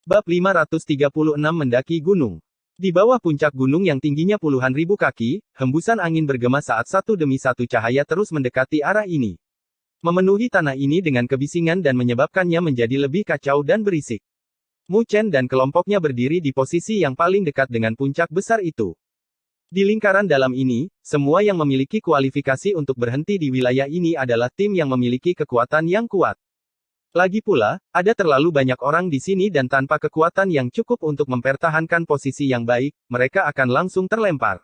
Bab 536 Mendaki Gunung. Di bawah puncak gunung yang tingginya puluhan ribu kaki, hembusan angin bergema saat satu demi satu cahaya terus mendekati arah ini. Memenuhi tanah ini dengan kebisingan dan menyebabkannya menjadi lebih kacau dan berisik. Mu Chen dan kelompoknya berdiri di posisi yang paling dekat dengan puncak besar itu. Di lingkaran dalam ini, semua yang memiliki kualifikasi untuk berhenti di wilayah ini adalah tim yang memiliki kekuatan yang kuat. Lagi pula, ada terlalu banyak orang di sini dan tanpa kekuatan yang cukup untuk mempertahankan posisi yang baik, mereka akan langsung terlempar.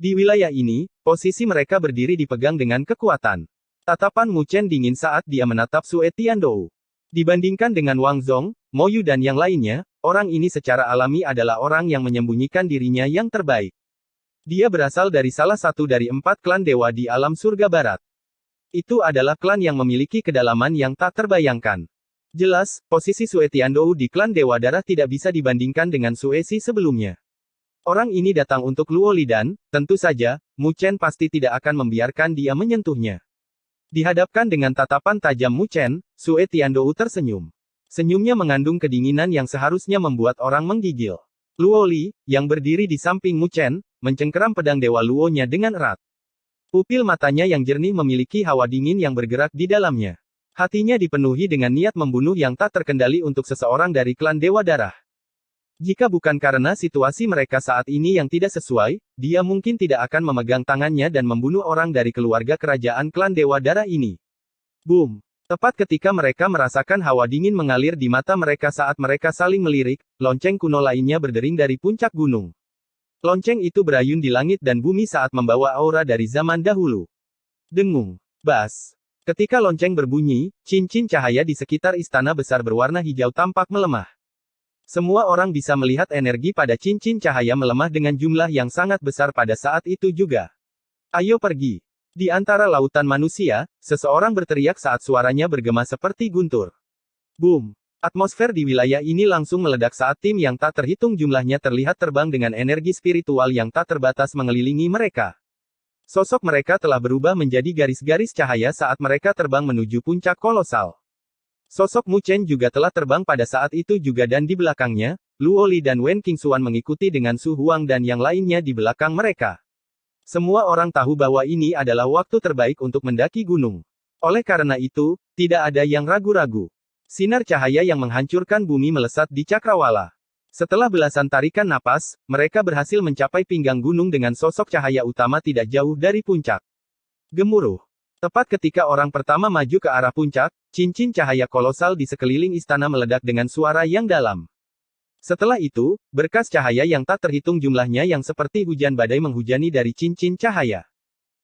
Di wilayah ini, posisi mereka berdiri dipegang dengan kekuatan. Tatapan Mu Chen dingin saat dia menatap Sue Tiandou. Dibandingkan dengan Wang Zong, Mo Yu dan yang lainnya, orang ini secara alami adalah orang yang menyembunyikan dirinya yang terbaik. Dia berasal dari salah satu dari 4 klan dewa di alam surga barat. Itu adalah klan yang memiliki kedalaman yang tak terbayangkan. Jelas, posisi Sue Tiandou di klan Dewa Darah tidak bisa dibandingkan dengan Sue Si sebelumnya. Orang ini datang untuk Luo Li dan, tentu saja, Mu Chen pasti tidak akan membiarkan dia menyentuhnya. Dihadapkan dengan tatapan tajam Mu Chen, Sue Tiandou tersenyum. Senyumnya mengandung kedinginan yang seharusnya membuat orang menggigil. Luo Li, yang berdiri di samping Mu Chen, mencengkeram pedang Dewa Luo-nya dengan erat. Pupil matanya yang jernih memiliki hawa dingin yang bergerak di dalamnya. Hatinya dipenuhi dengan niat membunuh yang tak terkendali untuk seseorang dari klan Dewa Darah. Jika bukan karena situasi mereka saat ini yang tidak sesuai, dia mungkin tidak akan memegang tangannya dan membunuh orang dari keluarga kerajaan klan Dewa Darah ini. Boom! Tepat ketika mereka merasakan hawa dingin mengalir di mata mereka saat mereka saling melirik, lonceng kuno lainnya berdering dari puncak gunung. Lonceng itu berayun di langit dan bumi saat membawa aura dari zaman dahulu. Dengung. Bas. Ketika lonceng berbunyi, cincin cahaya di sekitar istana besar berwarna hijau tampak melemah. Semua orang bisa melihat energi pada cincin cahaya melemah dengan jumlah yang sangat besar pada saat itu juga. Ayo pergi. Di antara lautan manusia, seseorang berteriak saat suaranya bergema seperti guntur. Boom. Atmosfer di wilayah ini langsung meledak saat tim yang tak terhitung jumlahnya terlihat terbang dengan energi spiritual yang tak terbatas mengelilingi mereka. Sosok mereka telah berubah menjadi garis-garis cahaya saat mereka terbang menuju puncak kolosal. Sosok Mu Chen juga telah terbang pada saat itu juga dan di belakangnya, Luo Li dan Wen Qingxuan mengikuti dengan Su Huang dan yang lainnya di belakang mereka. Semua orang tahu bahwa ini adalah waktu terbaik untuk mendaki gunung. Oleh karena itu, tidak ada yang ragu-ragu. Sinar cahaya yang menghancurkan bumi melesat di cakrawala. Setelah belasan tarikan napas, mereka berhasil mencapai pinggang gunung dengan sosok cahaya utama tidak jauh dari puncak. Gemuruh. Tepat ketika orang pertama maju ke arah puncak, cincin cahaya kolosal di sekeliling istana meledak dengan suara yang dalam. Setelah itu, berkas cahaya yang tak terhitung jumlahnya yang seperti hujan badai menghujani dari cincin cahaya.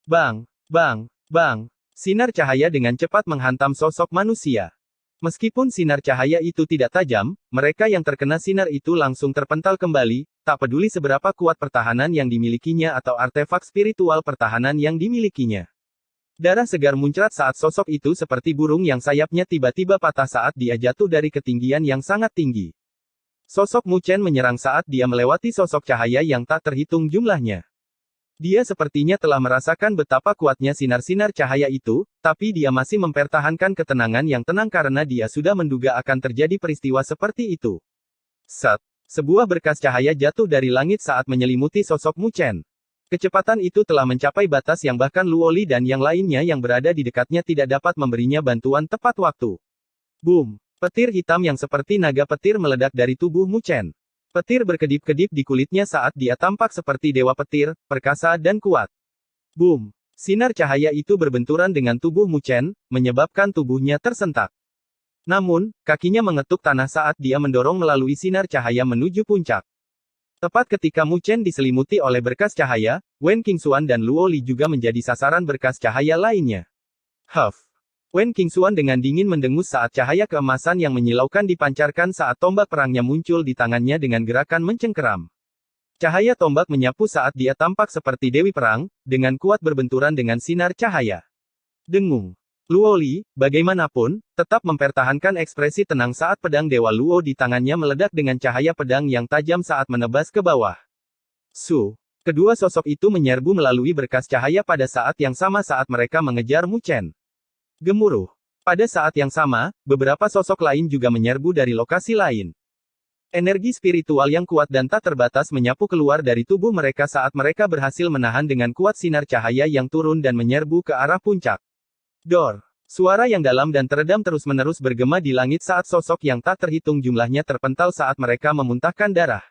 Bang! Bang! Bang! Sinar cahaya dengan cepat menghantam sosok manusia. Meskipun sinar cahaya itu tidak tajam, mereka yang terkena sinar itu langsung terpental kembali, tak peduli seberapa kuat pertahanan yang dimilikinya atau artefak spiritual pertahanan yang dimilikinya. Darah segar muncrat saat sosok itu seperti burung yang sayapnya tiba-tiba patah saat dia jatuh dari ketinggian yang sangat tinggi. Sosok Mu Chen menyerang saat dia melewati sosok cahaya yang tak terhitung jumlahnya. Dia sepertinya telah merasakan betapa kuatnya sinar-sinar cahaya itu, tapi dia masih mempertahankan ketenangan yang tenang karena dia sudah menduga akan terjadi peristiwa seperti itu. Set. Sebuah berkas cahaya jatuh dari langit saat menyelimuti sosok Mu Chen. Kecepatan itu telah mencapai batas yang bahkan Luo Li dan yang lainnya yang berada di dekatnya tidak dapat memberinya bantuan tepat waktu. Boom! Petir hitam yang seperti naga petir meledak dari tubuh Mu Chen. Petir berkedip-kedip di kulitnya saat dia tampak seperti dewa petir, perkasa dan kuat. Boom! Sinar cahaya itu berbenturan dengan tubuh Mu Chen, menyebabkan tubuhnya tersentak. Namun, kakinya mengetuk tanah saat dia mendorong melalui sinar cahaya menuju puncak. Tepat ketika Mu Chen diselimuti oleh berkas cahaya, Wen Qingxuan dan Luo Li juga menjadi sasaran berkas cahaya lainnya. Huff! Wen Qingxuan dengan dingin mendengus saat cahaya keemasan yang menyilaukan dipancarkan saat tombak perangnya muncul di tangannya dengan gerakan mencengkeram. Cahaya tombak menyapu saat dia tampak seperti Dewi Perang, dengan kuat berbenturan dengan sinar cahaya. Dengung. Luo Li, bagaimanapun, tetap mempertahankan ekspresi tenang saat pedang Dewa Luo di tangannya meledak dengan cahaya pedang yang tajam saat menebas ke bawah. Su. Kedua sosok itu menyerbu melalui berkas cahaya pada saat yang sama saat mereka mengejar Mu Chen. Gemuruh. Pada saat yang sama, beberapa sosok lain juga menyerbu dari lokasi lain. Energi spiritual yang kuat dan tak terbatas menyapu keluar dari tubuh mereka saat mereka berhasil menahan dengan kuat sinar cahaya yang turun dan menyerbu ke arah puncak. Dor! Suara yang dalam dan teredam terus-menerus bergema di langit saat sosok yang tak terhitung jumlahnya terpental saat mereka memuntahkan darah.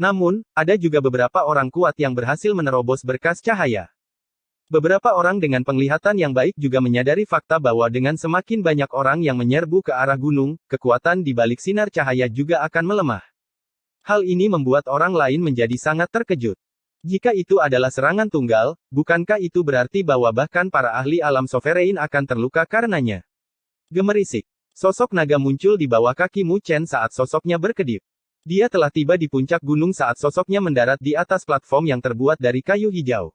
Namun, ada juga beberapa orang kuat yang berhasil menerobos berkas cahaya. Beberapa orang dengan penglihatan yang baik juga menyadari fakta bahwa dengan semakin banyak orang yang menyerbu ke arah gunung, kekuatan di balik sinar cahaya juga akan melemah. Hal ini membuat orang lain menjadi sangat terkejut. Jika itu adalah serangan tunggal, bukankah itu berarti bahwa bahkan para ahli alam sovereign akan terluka karenanya? Gemerisik. Sosok naga muncul di bawah kaki Mu Chen saat sosoknya berkedip. Dia telah tiba di puncak gunung saat sosoknya mendarat di atas platform yang terbuat dari kayu hijau.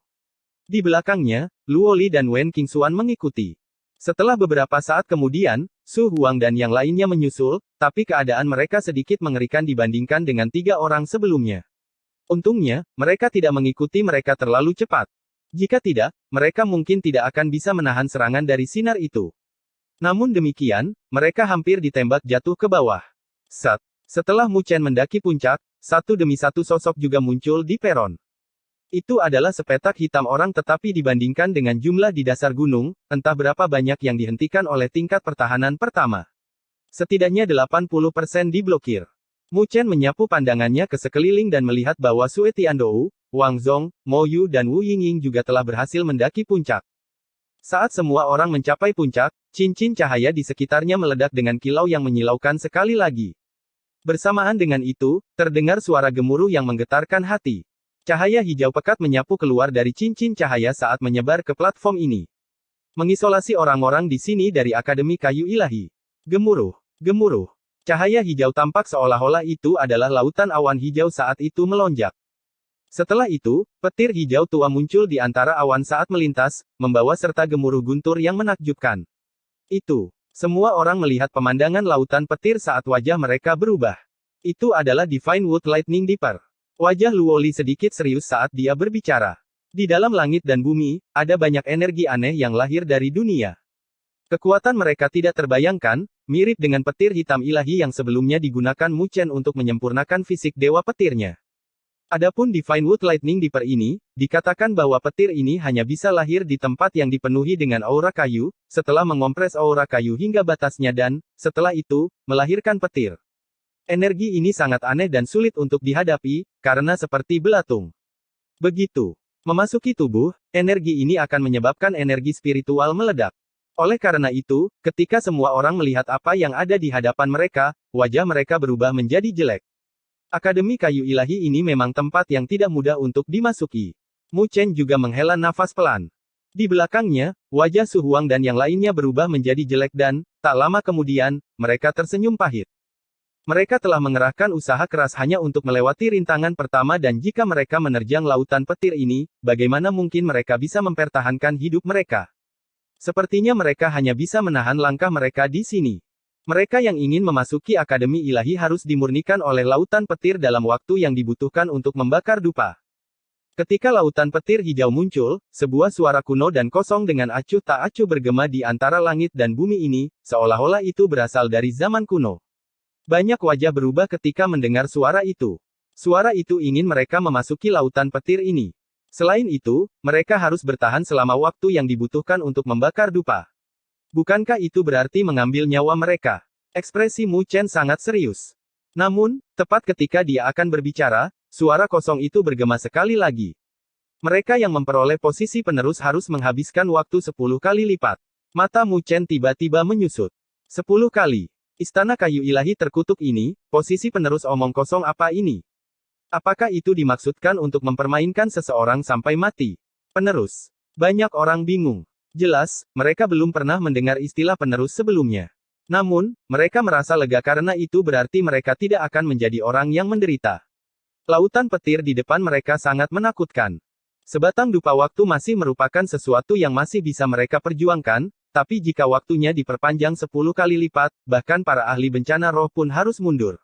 Di belakangnya, Luo Li dan Wen Qingxuan mengikuti. Setelah beberapa saat kemudian, Su Huang dan yang lainnya menyusul, tapi keadaan mereka sedikit mengerikan dibandingkan dengan 3 orang sebelumnya. Untungnya, mereka tidak mengikuti mereka terlalu cepat. Jika tidak, mereka mungkin tidak akan bisa menahan serangan dari sinar itu. Namun demikian, mereka hampir ditembak jatuh ke bawah. Setelah Mu Chen mendaki puncak, satu demi satu sosok juga muncul di peron. Itu adalah sepetak hitam orang tetapi dibandingkan dengan jumlah di dasar gunung, entah berapa banyak yang dihentikan oleh tingkat pertahanan pertama. Setidaknya 80% diblokir. Mu Chen menyapu pandangannya ke sekeliling dan melihat bahwa Sue Tiandou, Wang Zong, Mo Yu dan Wu Yingying juga telah berhasil mendaki puncak. Saat semua orang mencapai puncak, cincin cahaya di sekitarnya meledak dengan kilau yang menyilaukan sekali lagi. Bersamaan dengan itu, terdengar suara gemuruh yang menggetarkan hati. Cahaya hijau pekat menyapu keluar dari cincin cahaya saat menyebar ke platform ini. Mengisolasi orang-orang di sini dari Akademi Kayu Ilahi. Gemuruh. Gemuruh. Cahaya hijau tampak seolah-olah itu adalah lautan awan hijau saat itu melonjak. Setelah itu, petir hijau tua muncul di antara awan saat melintas, membawa serta gemuruh guntur yang menakjubkan. Semua orang melihat pemandangan lautan petir saat wajah mereka berubah. Itu adalah Divine Wood Lightning Dipper. Wajah Luo Li sedikit serius saat dia berbicara. Di dalam langit dan bumi, ada banyak energi aneh yang lahir dari dunia. Kekuatan mereka tidak terbayangkan, mirip dengan petir hitam ilahi yang sebelumnya digunakan Mu Chen untuk menyempurnakan fisik dewa petirnya. Adapun Divine Wood Lightning Dipper ini, dikatakan bahwa petir ini hanya bisa lahir di tempat yang dipenuhi dengan aura kayu, setelah mengompres aura kayu hingga batasnya dan, setelah itu, melahirkan petir. Energi ini sangat aneh dan sulit untuk dihadapi, karena seperti belatung. Begitu memasuki tubuh, energi ini akan menyebabkan energi spiritual meledak. Oleh karena itu, ketika semua orang melihat apa yang ada di hadapan mereka, wajah mereka berubah menjadi jelek. Akademi Kayu Ilahi ini memang tempat yang tidak mudah untuk dimasuki. Mu Chen juga menghela nafas pelan. Di belakangnya, wajah Su Huang dan yang lainnya berubah menjadi jelek dan, tak lama kemudian, mereka tersenyum pahit. Mereka telah mengerahkan usaha keras hanya untuk melewati rintangan pertama dan jika mereka menerjang lautan petir ini, bagaimana mungkin mereka bisa mempertahankan hidup mereka? Sepertinya mereka hanya bisa menahan langkah mereka di sini. Mereka yang ingin memasuki Akademi Ilahi harus dimurnikan oleh lautan petir dalam waktu yang dibutuhkan untuk membakar dupa. Ketika lautan petir hijau muncul, sebuah suara kuno dan kosong dengan acuh tak acuh bergema di antara langit dan bumi ini, seolah-olah itu berasal dari zaman kuno. Banyak wajah berubah ketika mendengar suara itu. Suara itu ingin mereka memasuki lautan petir ini. Selain itu, mereka harus bertahan selama waktu yang dibutuhkan untuk membakar dupa. Bukankah itu berarti mengambil nyawa mereka? Ekspresi Mu Chen sangat serius. Namun, tepat ketika dia akan berbicara, suara kosong itu bergema sekali lagi. Mereka yang memperoleh posisi penerus harus menghabiskan waktu 10 kali lipat. Mata Mu Chen tiba-tiba menyusut. 10 kali. Istana Kayu Ilahi terkutuk ini, posisi penerus omong kosong apa ini? Apakah itu dimaksudkan untuk mempermainkan seseorang sampai mati? Penerus. Banyak orang bingung. Jelas, mereka belum pernah mendengar istilah penerus sebelumnya. Namun, mereka merasa lega karena itu berarti mereka tidak akan menjadi orang yang menderita. Lautan petir di depan mereka sangat menakutkan. Sebatang dupa waktu masih merupakan sesuatu yang masih bisa mereka perjuangkan, tapi jika waktunya diperpanjang 10 kali lipat, bahkan para ahli bencana roh pun harus mundur.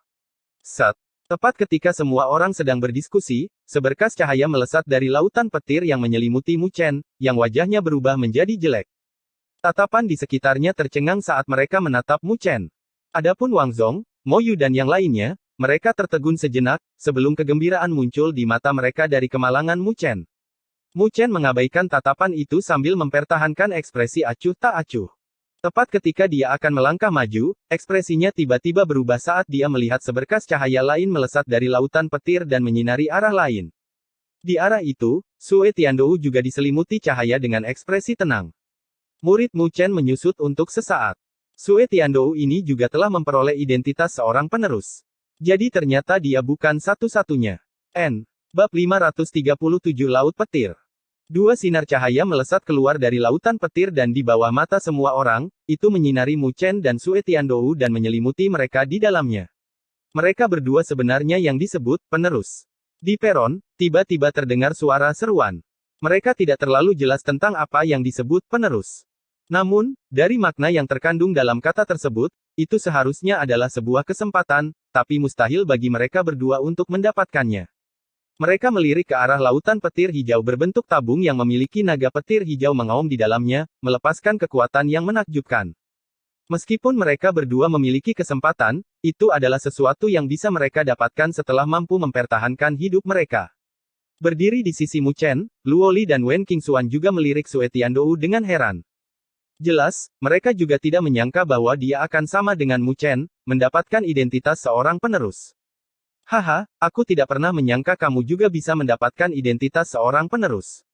Tepat ketika semua orang sedang berdiskusi, seberkas cahaya melesat dari lautan petir yang menyelimuti Mu Chen, yang wajahnya berubah menjadi jelek. Tatapan di sekitarnya tercengang saat mereka menatap Mu Chen. Adapun Wang Zong, Mo Yu dan yang lainnya, mereka tertegun sejenak, sebelum kegembiraan muncul di mata mereka dari kemalangan Mu Chen. Mu Chen mengabaikan tatapan itu sambil mempertahankan ekspresi acuh tak acuh. Tepat ketika dia akan melangkah maju, ekspresinya tiba-tiba berubah saat dia melihat seberkas cahaya lain melesat dari lautan petir dan menyinari arah lain. Di arah itu, Sue Tiandou juga diselimuti cahaya dengan ekspresi tenang. Murid Mu Chen menyusut untuk sesaat. Sue Tiandou ini juga telah memperoleh identitas seorang penerus. Jadi ternyata dia bukan satu-satunya. Bab 537 Laut Petir. Dua sinar cahaya melesat keluar dari lautan petir dan di bawah mata semua orang, itu menyinari Mu Chen dan Sue Tiandou dan menyelimuti mereka di dalamnya. Mereka berdua sebenarnya yang disebut penerus. Di peron, tiba-tiba terdengar suara seruan. Mereka tidak terlalu jelas tentang apa yang disebut penerus. Namun, dari makna yang terkandung dalam kata tersebut, itu seharusnya adalah sebuah kesempatan, tapi mustahil bagi mereka berdua untuk mendapatkannya. Mereka melirik ke arah lautan petir hijau berbentuk tabung yang memiliki naga petir hijau mengaum di dalamnya, melepaskan kekuatan yang menakjubkan. Meskipun mereka berdua memiliki kesempatan, itu adalah sesuatu yang bisa mereka dapatkan setelah mampu mempertahankan hidup mereka. Berdiri di sisi Mu Chen, Luo Li dan Wen Qingxuan juga melirik Sue Tiandou dengan heran. Jelas, mereka juga tidak menyangka bahwa dia akan sama dengan Mu Chen, mendapatkan identitas seorang penerus. Haha, aku tidak pernah menyangka kamu juga bisa mendapatkan identitas seorang penerus.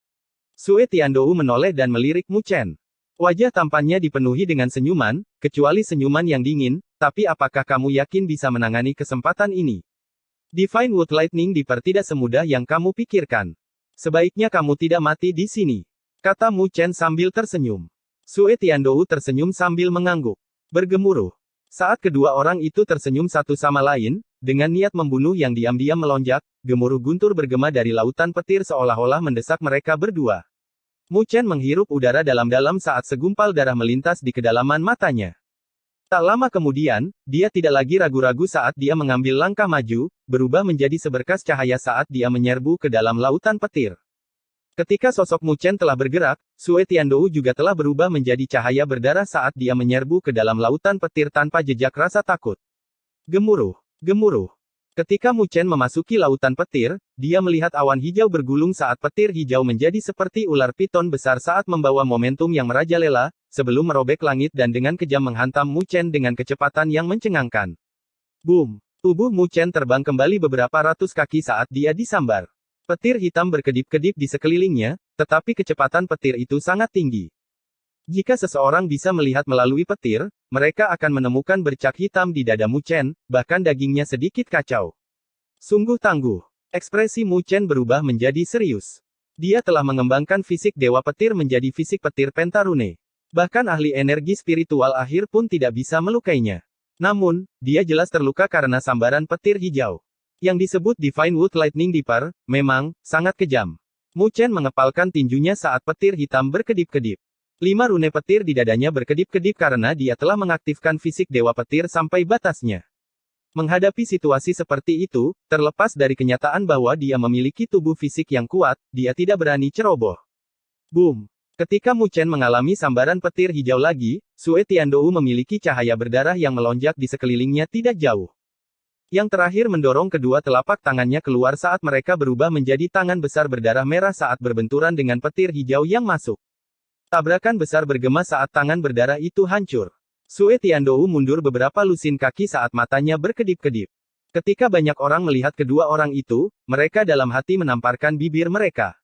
Sue Tiandou menoleh dan melirik Mu Chen. Wajah tampannya dipenuhi dengan senyuman, kecuali senyuman yang dingin, tapi apakah kamu yakin bisa menangani kesempatan ini? Divine Wood Lightning Dipper tidak semudah yang kamu pikirkan. Sebaiknya kamu tidak mati di sini, kata Mu Chen sambil tersenyum. Sue Tiandou tersenyum sambil mengangguk. Bergemuruh. Saat kedua orang itu tersenyum satu sama lain, dengan niat membunuh yang diam-diam melonjak, gemuruh guntur bergema dari lautan petir seolah-olah mendesak mereka berdua. Mu Chen menghirup udara dalam-dalam saat segumpal darah melintas di kedalaman matanya. Tak lama kemudian, dia tidak lagi ragu-ragu saat dia mengambil langkah maju, berubah menjadi seberkas cahaya saat dia menyerbu ke dalam lautan petir. Ketika sosok Mu Chen telah bergerak, Sue Tiandou juga telah berubah menjadi cahaya berdarah saat dia menyerbu ke dalam lautan petir tanpa jejak rasa takut. Gemuruh. Gemuruh. Ketika Mu Chen memasuki lautan petir, dia melihat awan hijau bergulung saat petir hijau menjadi seperti ular piton besar saat membawa momentum yang merajalela, sebelum merobek langit dan dengan kejam menghantam Mu Chen dengan kecepatan yang mencengangkan. Boom! Tubuh Mu Chen terbang kembali beberapa ratus kaki saat dia disambar. Petir hitam berkedip-kedip di sekelilingnya, tetapi kecepatan petir itu sangat tinggi. Jika seseorang bisa melihat melalui petir, mereka akan menemukan bercak hitam di dada Mu Chen, bahkan dagingnya sedikit kacau. Sungguh tangguh. Ekspresi Mu Chen berubah menjadi serius. Dia telah mengembangkan fisik Dewa Petir menjadi fisik petir Pentarune. Bahkan ahli energi spiritual akhir pun tidak bisa melukainya. Namun, dia jelas terluka karena sambaran petir hijau. Yang disebut Divine Wood Lightning Dipper, memang, sangat kejam. Mu Chen mengepalkan tinjunya saat petir hitam berkedip-kedip. 5 rune petir di dadanya berkedip-kedip karena dia telah mengaktifkan fisik Dewa Petir sampai batasnya. Menghadapi situasi seperti itu, terlepas dari kenyataan bahwa dia memiliki tubuh fisik yang kuat, dia tidak berani ceroboh. Boom! Ketika Mu Chen mengalami sambaran petir hijau lagi, Sue Tiandou memiliki cahaya berdarah yang melonjak di sekelilingnya tidak jauh. Yang terakhir mendorong kedua telapak tangannya keluar saat mereka berubah menjadi tangan besar berdarah merah saat berbenturan dengan petir hijau yang masuk. Tabrakan besar bergema saat tangan berdarah itu hancur. Sue Tiandou mundur beberapa lusin kaki saat matanya berkedip-kedip. Ketika banyak orang melihat kedua orang itu, mereka dalam hati menamparkan bibir mereka.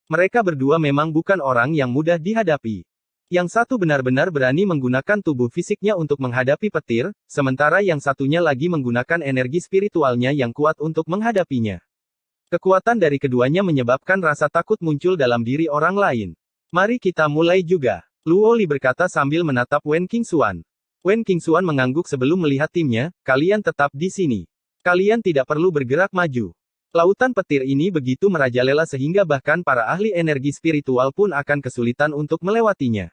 Mereka berdua memang bukan orang yang mudah dihadapi. Yang satu benar-benar berani menggunakan tubuh fisiknya untuk menghadapi petir, sementara yang satunya lagi menggunakan energi spiritualnya yang kuat untuk menghadapinya. Kekuatan dari keduanya menyebabkan rasa takut muncul dalam diri orang lain. Mari kita mulai juga, Luo Li berkata sambil menatap Wen Qingxuan. Wen Qingxuan mengangguk sebelum melihat timnya, kalian tetap di sini. Kalian tidak perlu bergerak maju. Lautan petir ini begitu merajalela sehingga bahkan para ahli energi spiritual pun akan kesulitan untuk melewatinya.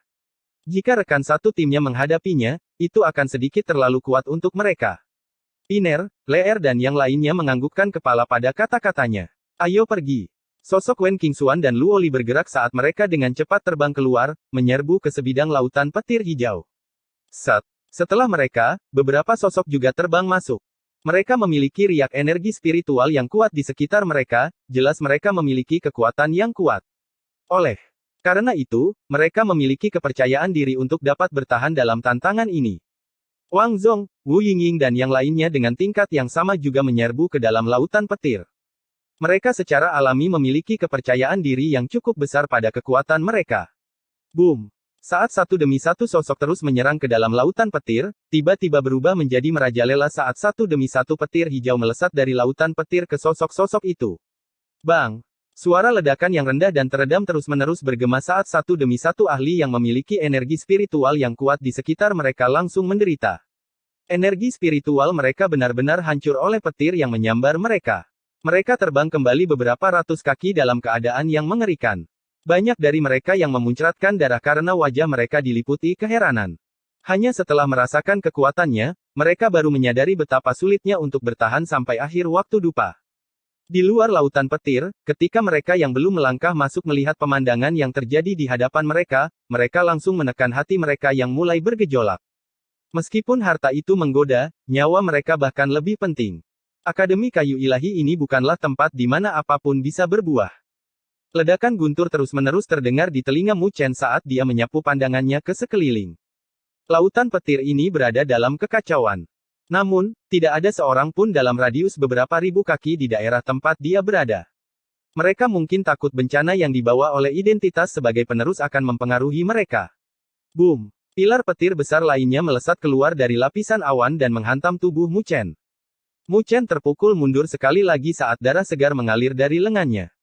Jika rekan satu timnya menghadapinya, itu akan sedikit terlalu kuat untuk mereka. Piner, Leer dan yang lainnya menganggukkan kepala pada kata-katanya. Ayo pergi. Sosok Wen Qingxuan dan Luo Li bergerak saat mereka dengan cepat terbang keluar, menyerbu ke sebidang lautan petir hijau. Setelah mereka, beberapa sosok juga terbang masuk. Mereka memiliki riak energi spiritual yang kuat di sekitar mereka, jelas mereka memiliki kekuatan yang kuat. Oleh karena itu, mereka memiliki kepercayaan diri untuk dapat bertahan dalam tantangan ini. Wang Zong, Wu Yingying dan yang lainnya dengan tingkat yang sama juga menyerbu ke dalam lautan petir. Mereka secara alami memiliki kepercayaan diri yang cukup besar pada kekuatan mereka. Boom! Saat satu demi satu sosok terus menyerang ke dalam lautan petir, tiba-tiba berubah menjadi merajalela saat satu demi satu petir hijau melesat dari lautan petir ke sosok-sosok itu. Bang! Suara ledakan yang rendah dan teredam terus-menerus bergema saat satu demi satu ahli yang memiliki energi spiritual yang kuat di sekitar mereka langsung menderita. Energi spiritual mereka benar-benar hancur oleh petir yang menyambar mereka. Mereka terbang kembali beberapa ratus kaki dalam keadaan yang mengerikan. Banyak dari mereka yang memuncratkan darah karena wajah mereka diliputi keheranan. Hanya setelah merasakan kekuatannya, mereka baru menyadari betapa sulitnya untuk bertahan sampai akhir waktu dupa. Di luar lautan petir, ketika mereka yang belum melangkah masuk melihat pemandangan yang terjadi di hadapan mereka, mereka langsung menekan hati mereka yang mulai bergejolak. Meskipun harta itu menggoda, nyawa mereka bahkan lebih penting. Akademi Kayu Ilahi ini bukanlah tempat di mana apapun bisa berbuah. Ledakan guntur terus-menerus terdengar di telinga Mu Chen saat dia menyapu pandangannya ke sekeliling. Lautan petir ini berada dalam kekacauan. Namun, tidak ada seorang pun dalam radius beberapa ribu kaki di daerah tempat dia berada. Mereka mungkin takut bencana yang dibawa oleh identitas sebagai penerus akan mempengaruhi mereka. Boom! Pilar petir besar lainnya melesat keluar dari lapisan awan dan menghantam tubuh Mu Chen. Mu Chen terpukul mundur sekali lagi saat darah segar mengalir dari lengannya.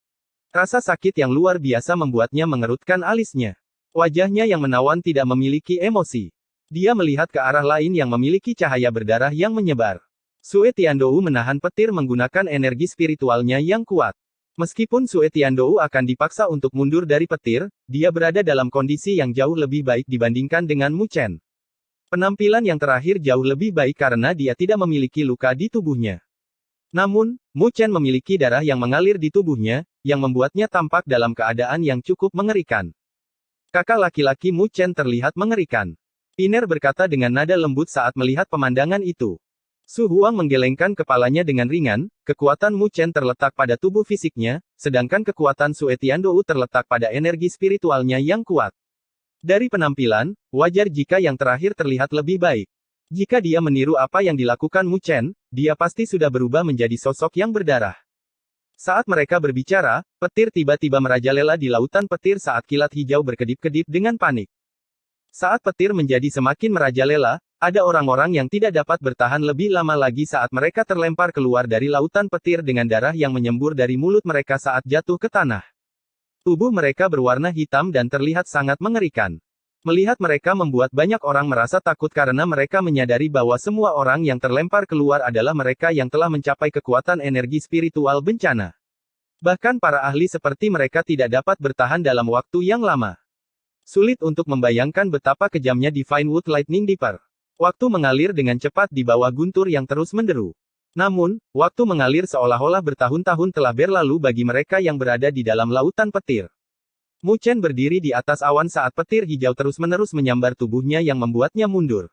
Rasa sakit yang luar biasa membuatnya mengerutkan alisnya. Wajahnya yang menawan tidak memiliki emosi. Dia melihat ke arah lain yang memiliki cahaya berdarah yang menyebar. Sue Tiandou menahan petir menggunakan energi spiritualnya yang kuat. Meskipun Sue Tiandou akan dipaksa untuk mundur dari petir, dia berada dalam kondisi yang jauh lebih baik dibandingkan dengan Mu Chen. Penampilan yang terakhir jauh lebih baik karena dia tidak memiliki luka di tubuhnya. Namun, Mu Chen memiliki darah yang mengalir di tubuhnya, yang membuatnya tampak dalam keadaan yang cukup mengerikan. Kakak laki-laki Mu Chen terlihat mengerikan. Piner berkata dengan nada lembut saat melihat pemandangan itu. Su Huang menggelengkan kepalanya dengan ringan, kekuatan Mu Chen terletak pada tubuh fisiknya, sedangkan kekuatan Sue Tiandou terletak pada energi spiritualnya yang kuat. Dari penampilan, wajar jika yang terakhir terlihat lebih baik. Jika dia meniru apa yang dilakukan Mu Chen, dia pasti sudah berubah menjadi sosok yang berdarah. Saat mereka berbicara, petir tiba-tiba merajalela di lautan petir saat kilat hijau berkedip-kedip dengan panik. Saat petir menjadi semakin merajalela, ada orang-orang yang tidak dapat bertahan lebih lama lagi saat mereka terlempar keluar dari lautan petir dengan darah yang menyembur dari mulut mereka saat jatuh ke tanah. Tubuh mereka berwarna hitam dan terlihat sangat mengerikan. Melihat mereka membuat banyak orang merasa takut karena mereka menyadari bahwa semua orang yang terlempar keluar adalah mereka yang telah mencapai kekuatan energi spiritual bencana. Bahkan para ahli seperti mereka tidak dapat bertahan dalam waktu yang lama. Sulit untuk membayangkan betapa kejamnya Divine Wood Lightning Dipper. Waktu mengalir dengan cepat di bawah guntur yang terus menderu. Namun, waktu mengalir seolah-olah bertahun-tahun telah berlalu bagi mereka yang berada di dalam lautan petir. Mu Chen berdiri di atas awan saat petir hijau terus-menerus menyambar tubuhnya yang membuatnya mundur.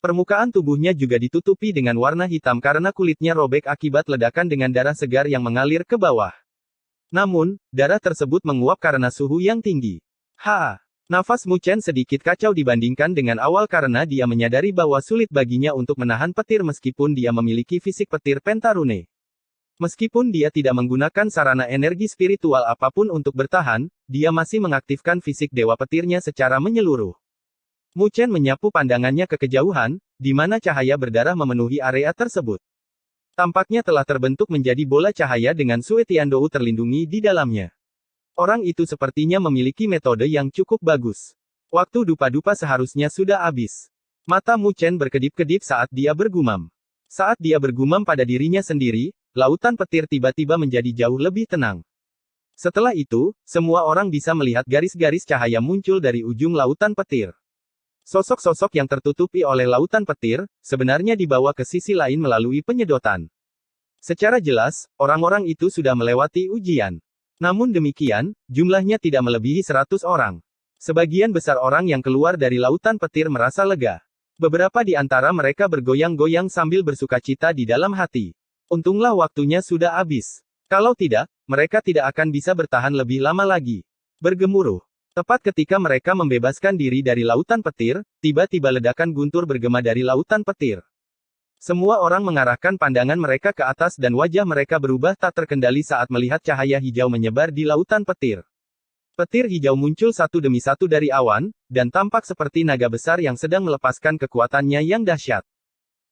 Permukaan tubuhnya juga ditutupi dengan warna hitam karena kulitnya robek akibat ledakan dengan darah segar yang mengalir ke bawah. Namun, darah tersebut menguap karena suhu yang tinggi. Nafas Mu Chen sedikit kacau dibandingkan dengan awal karena dia menyadari bahwa sulit baginya untuk menahan petir meskipun dia memiliki fisik petir Pentarune. Meskipun dia tidak menggunakan sarana energi spiritual apapun untuk bertahan, dia masih mengaktifkan fisik dewa petirnya secara menyeluruh. Mu Chen menyapu pandangannya ke kejauhan, di mana cahaya berdarah memenuhi area tersebut. Tampaknya telah terbentuk menjadi bola cahaya dengan Sue Tiandou terlindungi di dalamnya. Orang itu sepertinya memiliki metode yang cukup bagus. Waktu dupa-dupa seharusnya sudah habis. Mata Mu Chen berkedip-kedip saat dia bergumam. Saat dia bergumam pada dirinya sendiri, lautan petir tiba-tiba menjadi jauh lebih tenang. Setelah itu, semua orang bisa melihat garis-garis cahaya muncul dari ujung lautan petir. Sosok-sosok yang tertutupi oleh lautan petir, sebenarnya dibawa ke sisi lain melalui penyedotan. Secara jelas, orang-orang itu sudah melewati ujian. Namun demikian, jumlahnya tidak melebihi 100 orang. Sebagian besar orang yang keluar dari lautan petir merasa lega. Beberapa di antara mereka bergoyang-goyang sambil bersukacita di dalam hati. Untunglah waktunya sudah habis. Kalau tidak, mereka tidak akan bisa bertahan lebih lama lagi. Bergemuruh. Tepat ketika mereka membebaskan diri dari lautan petir, tiba-tiba ledakan guntur bergema dari lautan petir. Semua orang mengarahkan pandangan mereka ke atas dan wajah mereka berubah tak terkendali saat melihat cahaya hijau menyebar di lautan petir. Petir hijau muncul satu demi satu dari awan, dan tampak seperti naga besar yang sedang melepaskan kekuatannya yang dahsyat.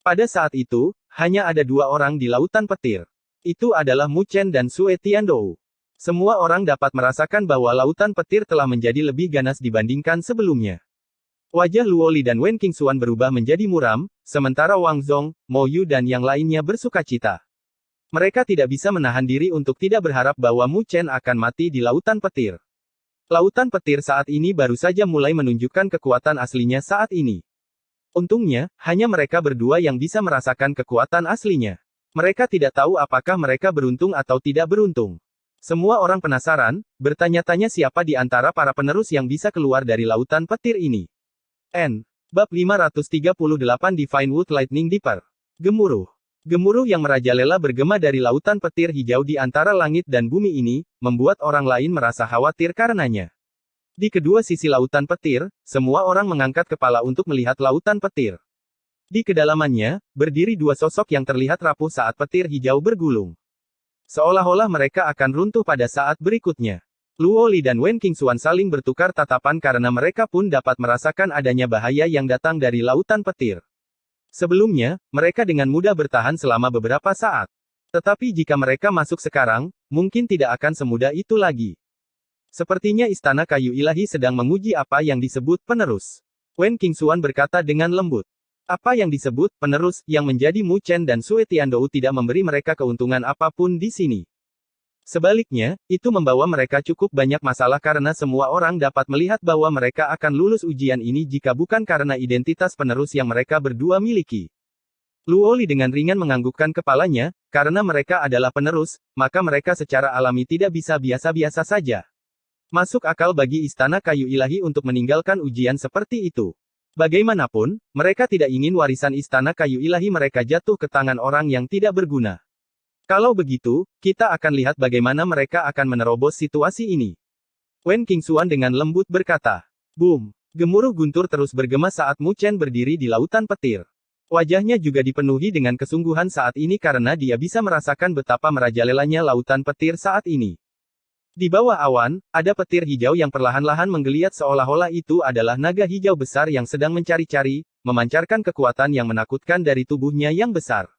Pada saat itu, hanya ada dua orang di lautan petir. Itu adalah Mu Chen dan Sue Tiandou. Semua orang dapat merasakan bahwa lautan petir telah menjadi lebih ganas dibandingkan sebelumnya. Wajah Luo Li dan Wen Qingxuan berubah menjadi muram, sementara Wang Zhong, Mo Yu dan yang lainnya bersukacita. Mereka tidak bisa menahan diri untuk tidak berharap bahwa Mu Chen akan mati di lautan petir. Lautan petir saat ini baru saja mulai menunjukkan kekuatan aslinya saat ini. Untungnya, hanya mereka berdua yang bisa merasakan kekuatan aslinya. Mereka tidak tahu apakah mereka beruntung atau tidak beruntung. Semua orang penasaran, bertanya-tanya siapa di antara para penerus yang bisa keluar dari lautan petir ini. Bab 538 Divine Wood Lightning Dipper. Gemuruh. Gemuruh yang merajalela bergema dari lautan petir hijau di antara langit dan bumi ini, membuat orang lain merasa khawatir karenanya. Di kedua sisi lautan petir, semua orang mengangkat kepala untuk melihat lautan petir. Di kedalamannya, berdiri dua sosok yang terlihat rapuh saat petir hijau bergulung. Seolah-olah mereka akan runtuh pada saat berikutnya. Luo Li dan Wen Qingxuan saling bertukar tatapan karena mereka pun dapat merasakan adanya bahaya yang datang dari lautan petir. Sebelumnya, mereka dengan mudah bertahan selama beberapa saat. Tetapi jika mereka masuk sekarang, mungkin tidak akan semudah itu lagi. Sepertinya istana kayu ilahi sedang menguji apa yang disebut penerus. Wen Qingxuan berkata dengan lembut. Apa yang disebut penerus yang menjadi Mu Chen dan Sue Tiandou tidak memberi mereka keuntungan apapun di sini. Sebaliknya, itu membawa mereka cukup banyak masalah karena semua orang dapat melihat bahwa mereka akan lulus ujian ini jika bukan karena identitas penerus yang mereka berdua miliki. Luo Li dengan ringan menganggukkan kepalanya, karena mereka adalah penerus, maka mereka secara alami tidak bisa biasa-biasa saja. Masuk akal bagi istana kayu ilahi untuk meninggalkan ujian seperti itu. Bagaimanapun, mereka tidak ingin warisan istana kayu ilahi mereka jatuh ke tangan orang yang tidak berguna. Kalau begitu, kita akan lihat bagaimana mereka akan menerobos situasi ini. Wen Qingxuan dengan lembut berkata. Boom! Gemuruh guntur terus bergema saat Mu Chen berdiri di lautan petir. Wajahnya juga dipenuhi dengan kesungguhan saat ini karena dia bisa merasakan betapa merajalelanya lautan petir saat ini. Di bawah awan, ada petir hijau yang perlahan-lahan menggeliat seolah-olah itu adalah naga hijau besar yang sedang mencari-cari, memancarkan kekuatan yang menakutkan dari tubuhnya yang besar.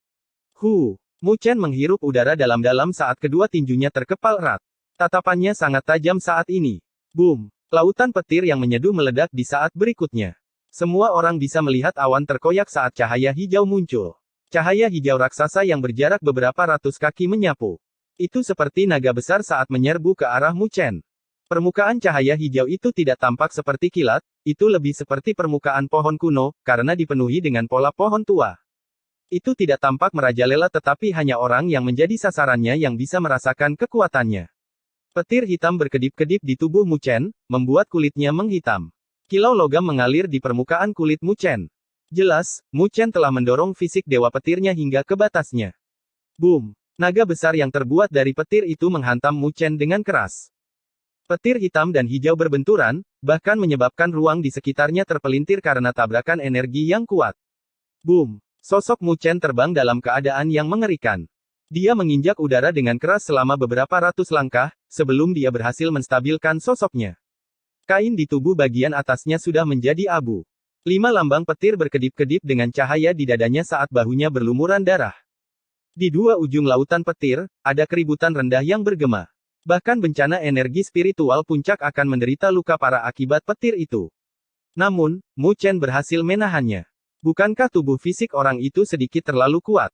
Mu Chen menghirup udara dalam-dalam saat kedua tinjunya terkepal erat. Tatapannya sangat tajam saat ini. Boom! Lautan petir yang menyeduh meledak di saat berikutnya. Semua orang bisa melihat awan terkoyak saat cahaya hijau muncul. Cahaya hijau raksasa yang berjarak beberapa ratus kaki menyapu. Itu seperti naga besar saat menyerbu ke arah Mu Chen. Permukaan cahaya hijau itu tidak tampak seperti kilat, itu lebih seperti permukaan pohon kuno, karena dipenuhi dengan pola pohon tua. Itu tidak tampak merajalela tetapi hanya orang yang menjadi sasarannya yang bisa merasakan kekuatannya. Petir hitam berkedip-kedip di tubuh Mu Chen, membuat kulitnya menghitam. Kilau logam mengalir di permukaan kulit Mu Chen. Jelas, Mu Chen telah mendorong fisik dewa petirnya hingga ke batasnya. Boom! Naga besar yang terbuat dari petir itu menghantam Mu Chen dengan keras. Petir hitam dan hijau berbenturan, bahkan menyebabkan ruang di sekitarnya terpelintir karena tabrakan energi yang kuat. Boom! Sosok Mu Chen terbang dalam keadaan yang mengerikan. Dia menginjak udara dengan keras selama beberapa ratus langkah, sebelum dia berhasil menstabilkan sosoknya. Kain di tubuh bagian atasnya sudah menjadi abu. 5 lambang petir berkedip-kedip dengan cahaya di dadanya saat bahunya berlumuran darah. Di dua ujung lautan petir, ada keributan rendah yang bergema. Bahkan bencana energi spiritual puncak akan menderita luka parah akibat petir itu. Namun, Mu Chen berhasil menahannya. Bukankah tubuh fisik orang itu sedikit terlalu kuat?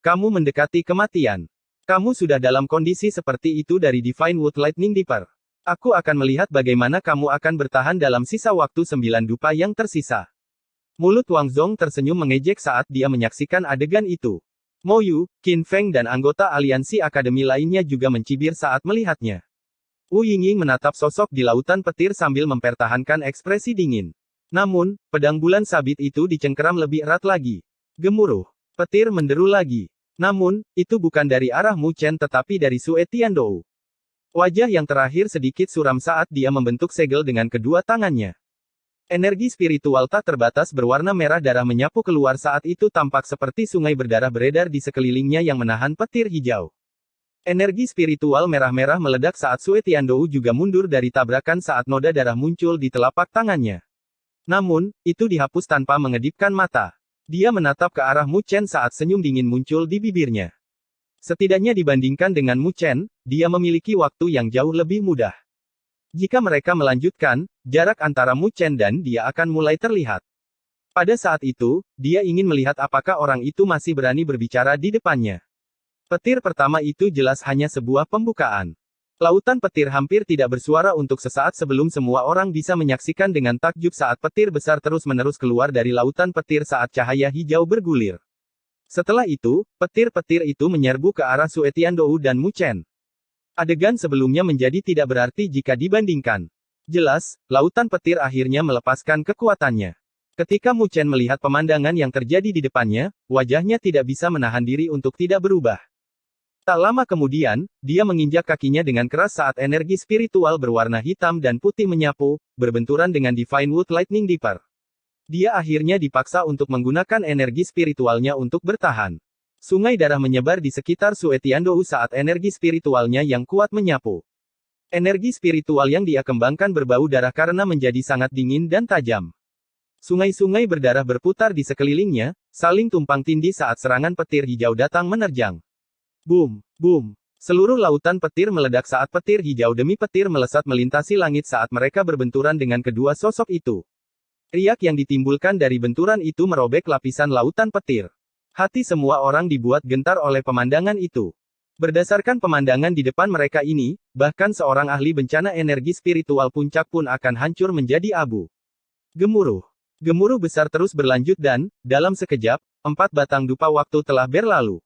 Kamu mendekati kematian. Kamu sudah dalam kondisi seperti itu dari Divine Wood Lightning Dipper. Aku akan melihat bagaimana kamu akan bertahan dalam sisa waktu 9 dupa yang tersisa. Mulut Wang Zhong tersenyum mengejek saat dia menyaksikan adegan itu. Mo Yu, Qin Feng dan anggota aliansi akademi lainnya juga mencibir saat melihatnya. Wu Yingying menatap sosok di lautan petir sambil mempertahankan ekspresi dingin. Namun, pedang bulan sabit itu dicengkeram lebih erat lagi. Gemuruh. Petir menderu lagi. Namun, itu bukan dari arah Mu Chen tetapi dari Sue Tiandou. Wajah yang terakhir sedikit suram saat dia membentuk segel dengan kedua tangannya. Energi spiritual tak terbatas berwarna merah darah menyapu keluar saat itu tampak seperti sungai berdarah beredar di sekelilingnya yang menahan petir hijau. Energi spiritual merah-merah meledak saat Sue Tiandou juga mundur dari tabrakan saat noda darah muncul di telapak tangannya. Namun, itu dihapus tanpa mengedipkan mata. Dia menatap ke arah Mu Chen saat senyum dingin muncul di bibirnya. Setidaknya dibandingkan dengan Mu Chen, dia memiliki waktu yang jauh lebih mudah. Jika mereka melanjutkan, jarak antara Mu Chen dan dia akan mulai terlihat. Pada saat itu, dia ingin melihat apakah orang itu masih berani berbicara di depannya. Petir pertama itu jelas hanya sebuah pembukaan. Lautan petir hampir tidak bersuara untuk sesaat sebelum semua orang bisa menyaksikan dengan takjub saat petir besar terus-menerus keluar dari lautan petir saat cahaya hijau bergulir. Setelah itu, petir-petir itu menyerbu ke arah Sue Tiandou dan Mu Chen. Adegan sebelumnya menjadi tidak berarti jika dibandingkan. Jelas, lautan petir akhirnya melepaskan kekuatannya. Ketika Mu Chen melihat pemandangan yang terjadi di depannya, wajahnya tidak bisa menahan diri untuk tidak berubah. Tak lama kemudian, dia menginjak kakinya dengan keras saat energi spiritual berwarna hitam dan putih menyapu, berbenturan dengan Divine Wood Lightning Dipper. Dia akhirnya dipaksa untuk menggunakan energi spiritualnya untuk bertahan. Sungai darah menyebar di sekitar Sue Tiandou saat energi spiritualnya yang kuat menyapu. Energi spiritual yang dia kembangkan berbau darah karena menjadi sangat dingin dan tajam. Sungai-sungai berdarah berputar di sekelilingnya, saling tumpang tindih saat serangan petir hijau datang menerjang. Boom, boom. Seluruh lautan petir meledak saat petir hijau demi petir melesat melintasi langit saat mereka berbenturan dengan kedua sosok itu. Riak yang ditimbulkan dari benturan itu merobek lapisan lautan petir. Hati semua orang dibuat gentar oleh pemandangan itu. Berdasarkan pemandangan di depan mereka ini, bahkan seorang ahli bencana energi spiritual puncak pun akan hancur menjadi abu. Gemuruh. Gemuruh besar terus berlanjut dan, dalam sekejap, 4 batang dupa waktu telah berlalu.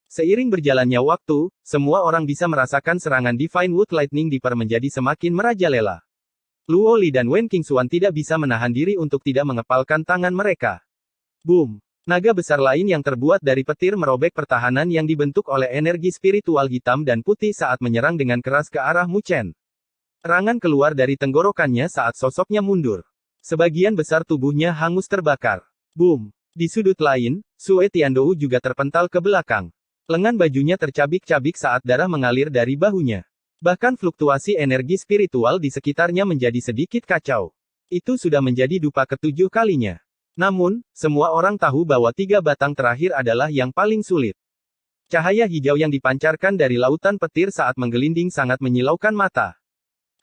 Seiring berjalannya waktu, semua orang bisa merasakan serangan Divine Wood Lightning Dipper menjadi semakin merajalela. Luo Li dan Wen Qingxuan tidak bisa menahan diri untuk tidak mengepalkan tangan mereka. Boom! Naga besar lain yang terbuat dari petir merobek pertahanan yang dibentuk oleh energi spiritual hitam dan putih saat menyerang dengan keras ke arah Mu Chen. Erangan keluar dari tenggorokannya saat sosoknya mundur. Sebagian besar tubuhnya hangus terbakar. Boom! Di sudut lain, Sue Tiandou juga terpental ke belakang. Lengan bajunya tercabik-cabik saat darah mengalir dari bahunya. Bahkan fluktuasi energi spiritual di sekitarnya menjadi sedikit kacau. Itu sudah menjadi dupa ke-7 kalinya. Namun, semua orang tahu bahwa 3 batang terakhir adalah yang paling sulit. Cahaya hijau yang dipancarkan dari lautan petir saat menggelinding sangat menyilaukan mata.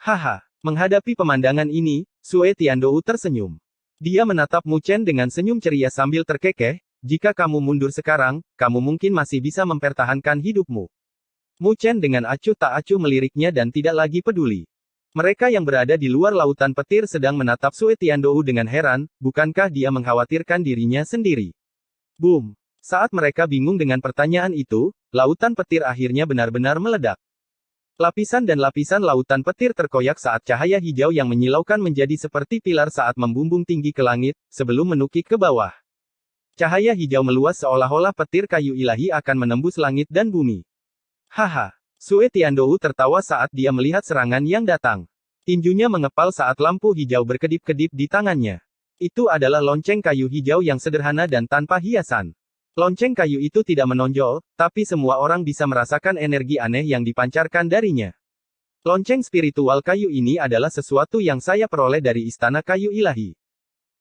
Haha, menghadapi pemandangan ini, Sue Tiandou tersenyum. Dia menatap Mu Chen dengan senyum ceria sambil terkekeh, jika kamu mundur sekarang, kamu mungkin masih bisa mempertahankan hidupmu. Mu Chen dengan acuh tak acuh meliriknya dan tidak lagi peduli. Mereka yang berada di luar lautan petir sedang menatap Sue Tiandou dengan heran, bukankah dia mengkhawatirkan dirinya sendiri? Boom! Saat mereka bingung dengan pertanyaan itu, lautan petir akhirnya benar-benar meledak. Lapisan dan lapisan lautan petir terkoyak saat cahaya hijau yang menyilaukan menjadi seperti pilar saat membumbung tinggi ke langit, sebelum menukik ke bawah. Cahaya hijau meluas seolah-olah petir kayu ilahi akan menembus langit dan bumi. Haha. Sue Tiandou tertawa saat dia melihat serangan yang datang. Tinjunya mengepal saat lampu hijau berkedip-kedip di tangannya. Itu adalah lonceng kayu hijau yang sederhana dan tanpa hiasan. Lonceng kayu itu tidak menonjol, tapi semua orang bisa merasakan energi aneh yang dipancarkan darinya. Lonceng spiritual kayu ini adalah sesuatu yang saya peroleh dari istana kayu ilahi.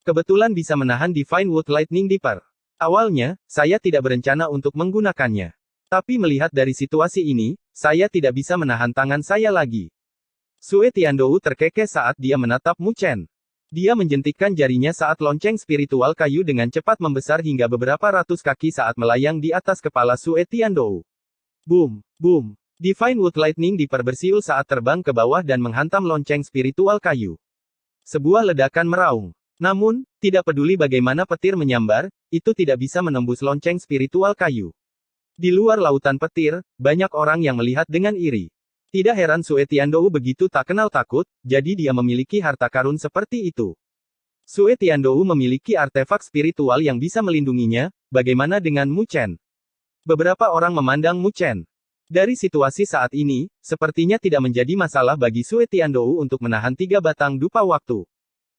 Kebetulan bisa menahan Divine Wood Lightning Dipper. Awalnya, saya tidak berencana untuk menggunakannya. Tapi melihat dari situasi ini, saya tidak bisa menahan tangan saya lagi. Sue Tiandou terkekeh saat dia menatap Mu Chen. Dia menjentikkan jarinya saat lonceng spiritual kayu dengan cepat membesar hingga beberapa ratus kaki saat melayang di atas kepala Sue Tiandou. Boom! Boom! Divine Wood Lightning Dipper bersiul saat terbang ke bawah dan menghantam lonceng spiritual kayu. Sebuah ledakan meraung. Namun, tidak peduli bagaimana petir menyambar, itu tidak bisa menembus lonceng spiritual kayu. Di luar lautan petir, banyak orang yang melihat dengan iri. Tidak heran Sue Tiandou begitu tak kenal takut, jadi dia memiliki harta karun seperti itu. Sue Tiandou memiliki artefak spiritual yang bisa melindunginya, bagaimana dengan Mu Chen? Beberapa orang memandang Mu Chen. Dari situasi saat ini, sepertinya tidak menjadi masalah bagi Sue Tiandou untuk menahan 3 batang dupa waktu.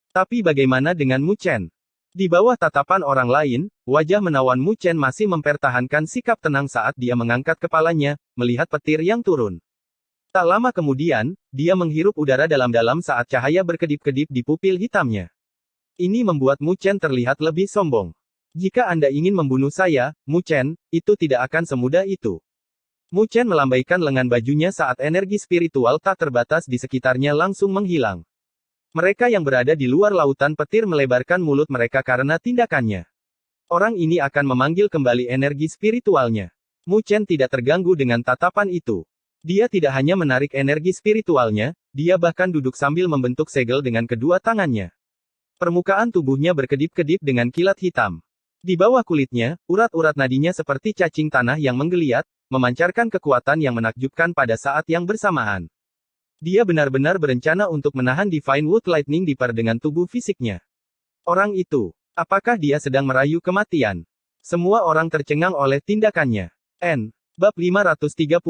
Tapi bagaimana dengan Mu Chen? Di bawah tatapan orang lain, wajah menawan Mu Chen masih mempertahankan sikap tenang saat dia mengangkat kepalanya, melihat petir yang turun. Tak lama kemudian, dia menghirup udara dalam-dalam saat cahaya berkedip-kedip di pupil hitamnya. Ini membuat Mu Chen terlihat lebih sombong. Jika Anda ingin membunuh saya, Mu Chen, itu tidak akan semudah itu. Mu Chen melambaikan lengan bajunya saat energi spiritual tak terbatas di sekitarnya langsung menghilang. Mereka yang berada di luar lautan petir melebarkan mulut mereka karena tindakannya. Orang ini akan memanggil kembali energi spiritualnya. Mu Chen tidak terganggu dengan tatapan itu. Dia tidak hanya menarik energi spiritualnya, dia bahkan duduk sambil membentuk segel dengan kedua tangannya. Permukaan tubuhnya berkedip-kedip dengan kilat hitam. Di bawah kulitnya, urat-urat nadinya seperti cacing tanah yang menggeliat, memancarkan kekuatan yang menakjubkan pada saat yang bersamaan. Dia benar-benar berencana untuk menahan Divine Wood Lightning Dipper dengan tubuh fisiknya. Orang itu, apakah dia sedang merayu kematian? Semua orang tercengang oleh tindakannya. Bab 539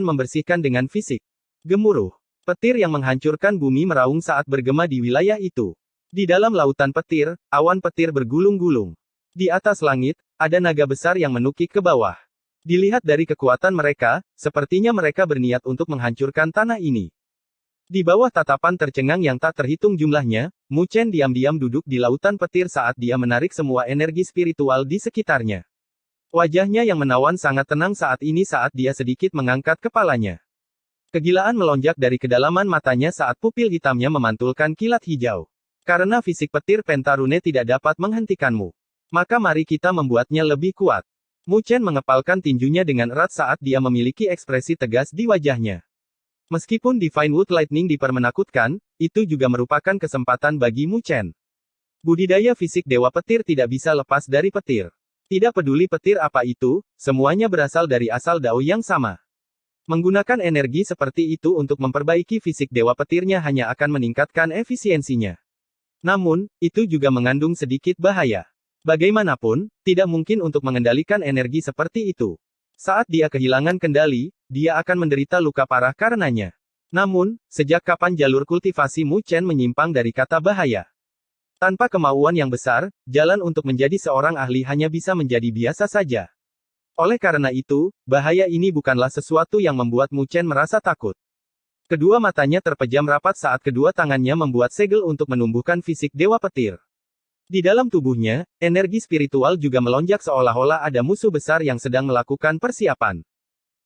membersihkan dengan fisik. Gemuruh. Petir yang menghancurkan bumi meraung saat bergema di wilayah itu. Di dalam lautan petir, awan petir bergulung-gulung. Di atas langit, ada naga besar yang menukik ke bawah. Dilihat dari kekuatan mereka, sepertinya mereka berniat untuk menghancurkan tanah ini. Di bawah tatapan tercengang yang tak terhitung jumlahnya, Mu Chen diam-diam duduk di lautan petir saat dia menarik semua energi spiritual di sekitarnya. Wajahnya yang menawan sangat tenang saat ini saat dia sedikit mengangkat kepalanya. Kegilaan melonjak dari kedalaman matanya saat pupil hitamnya memantulkan kilat hijau. Karena fisik petir Pentarune tidak dapat menghentikanmu. Maka mari kita membuatnya lebih kuat. Mu Chen mengepalkan tinjunya dengan erat saat dia memiliki ekspresi tegas di wajahnya. Meskipun Divine Wood Lightning Dipper menakutkan, itu juga merupakan kesempatan bagi Mu Chen. Budidaya fisik Dewa Petir tidak bisa lepas dari petir. Tidak peduli petir apa itu, semuanya berasal dari asal Dao yang sama. Menggunakan energi seperti itu untuk memperbaiki fisik Dewa Petirnya hanya akan meningkatkan efisiensinya. Namun, itu juga mengandung sedikit bahaya. Bagaimanapun, tidak mungkin untuk mengendalikan energi seperti itu. Saat dia kehilangan kendali, dia akan menderita luka parah karenanya. Namun, sejak kapan jalur kultivasi Mu Chen menyimpang dari kata bahaya? Tanpa kemauan yang besar, jalan untuk menjadi seorang ahli hanya bisa menjadi biasa saja. Oleh karena itu, bahaya ini bukanlah sesuatu yang membuat Mu Chen merasa takut. Kedua matanya terpejam rapat saat kedua tangannya membuat segel untuk menumbuhkan fisik Dewa Petir. Di dalam tubuhnya, energi spiritual juga melonjak seolah-olah ada musuh besar yang sedang melakukan persiapan.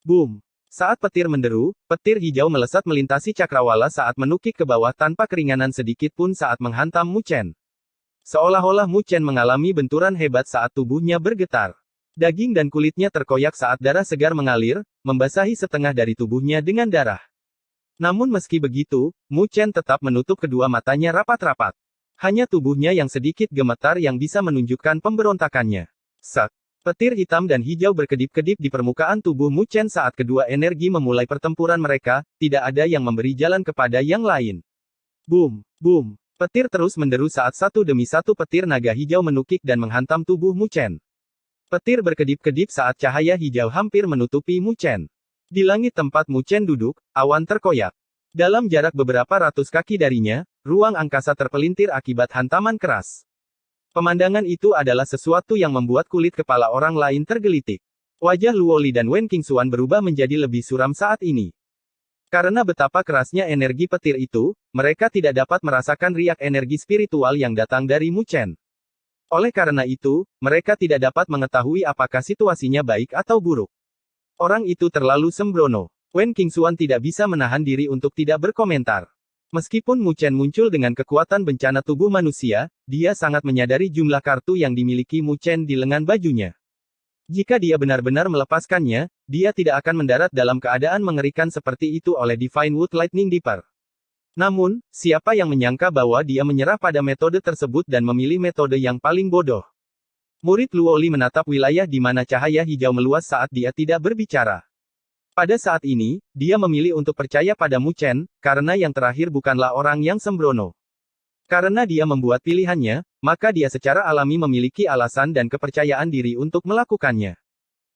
Boom! Saat petir menderu, petir hijau melesat melintasi cakrawala saat menukik ke bawah tanpa keringanan sedikit pun saat menghantam Mu Chen. Seolah-olah Mu Chen mengalami benturan hebat saat tubuhnya bergetar. Daging dan kulitnya terkoyak saat darah segar mengalir, membasahi setengah dari tubuhnya dengan darah. Namun meski begitu, Mu Chen tetap menutup kedua matanya rapat-rapat. Hanya tubuhnya yang sedikit gemetar yang bisa menunjukkan pemberontakannya. Sak. Petir hitam dan hijau berkedip-kedip di permukaan tubuh Mu Chen saat kedua energi memulai pertempuran mereka, tidak ada yang memberi jalan kepada yang lain. Boom! Boom! Petir terus menderu saat satu demi satu petir naga hijau menukik dan menghantam tubuh Mu Chen. Petir berkedip-kedip saat cahaya hijau hampir menutupi Mu Chen. Di langit tempat Mu Chen duduk, awan terkoyak. Dalam jarak beberapa ratus kaki darinya, ruang angkasa terpelintir akibat hantaman keras. Pemandangan itu adalah sesuatu yang membuat kulit kepala orang lain tergelitik. Wajah Luo Li dan Wen Qingxuan berubah menjadi lebih suram saat ini. Karena betapa kerasnya energi petir itu, mereka tidak dapat merasakan riak energi spiritual yang datang dari Mu Chen. Oleh karena itu, mereka tidak dapat mengetahui apakah situasinya baik atau buruk. Orang itu terlalu sembrono. Wen Qingxuan tidak bisa menahan diri untuk tidak berkomentar. Meskipun Mu Chen muncul dengan kekuatan bencana tubuh manusia, dia sangat menyadari jumlah kartu yang dimiliki Mu Chen di lengan bajunya. Jika dia benar-benar melepaskannya, dia tidak akan mendarat dalam keadaan mengerikan seperti itu oleh Divine Wood Lightning Dipper. Namun, siapa yang menyangka bahwa dia menyerah pada metode tersebut dan memilih metode yang paling bodoh? Murid Luo Li menatap wilayah di mana cahaya hijau meluas saat dia tidak berbicara. Pada saat ini, dia memilih untuk percaya pada Mu Chen, karena yang terakhir bukanlah orang yang sembrono. Karena dia membuat pilihannya, maka dia secara alami memiliki alasan dan kepercayaan diri untuk melakukannya.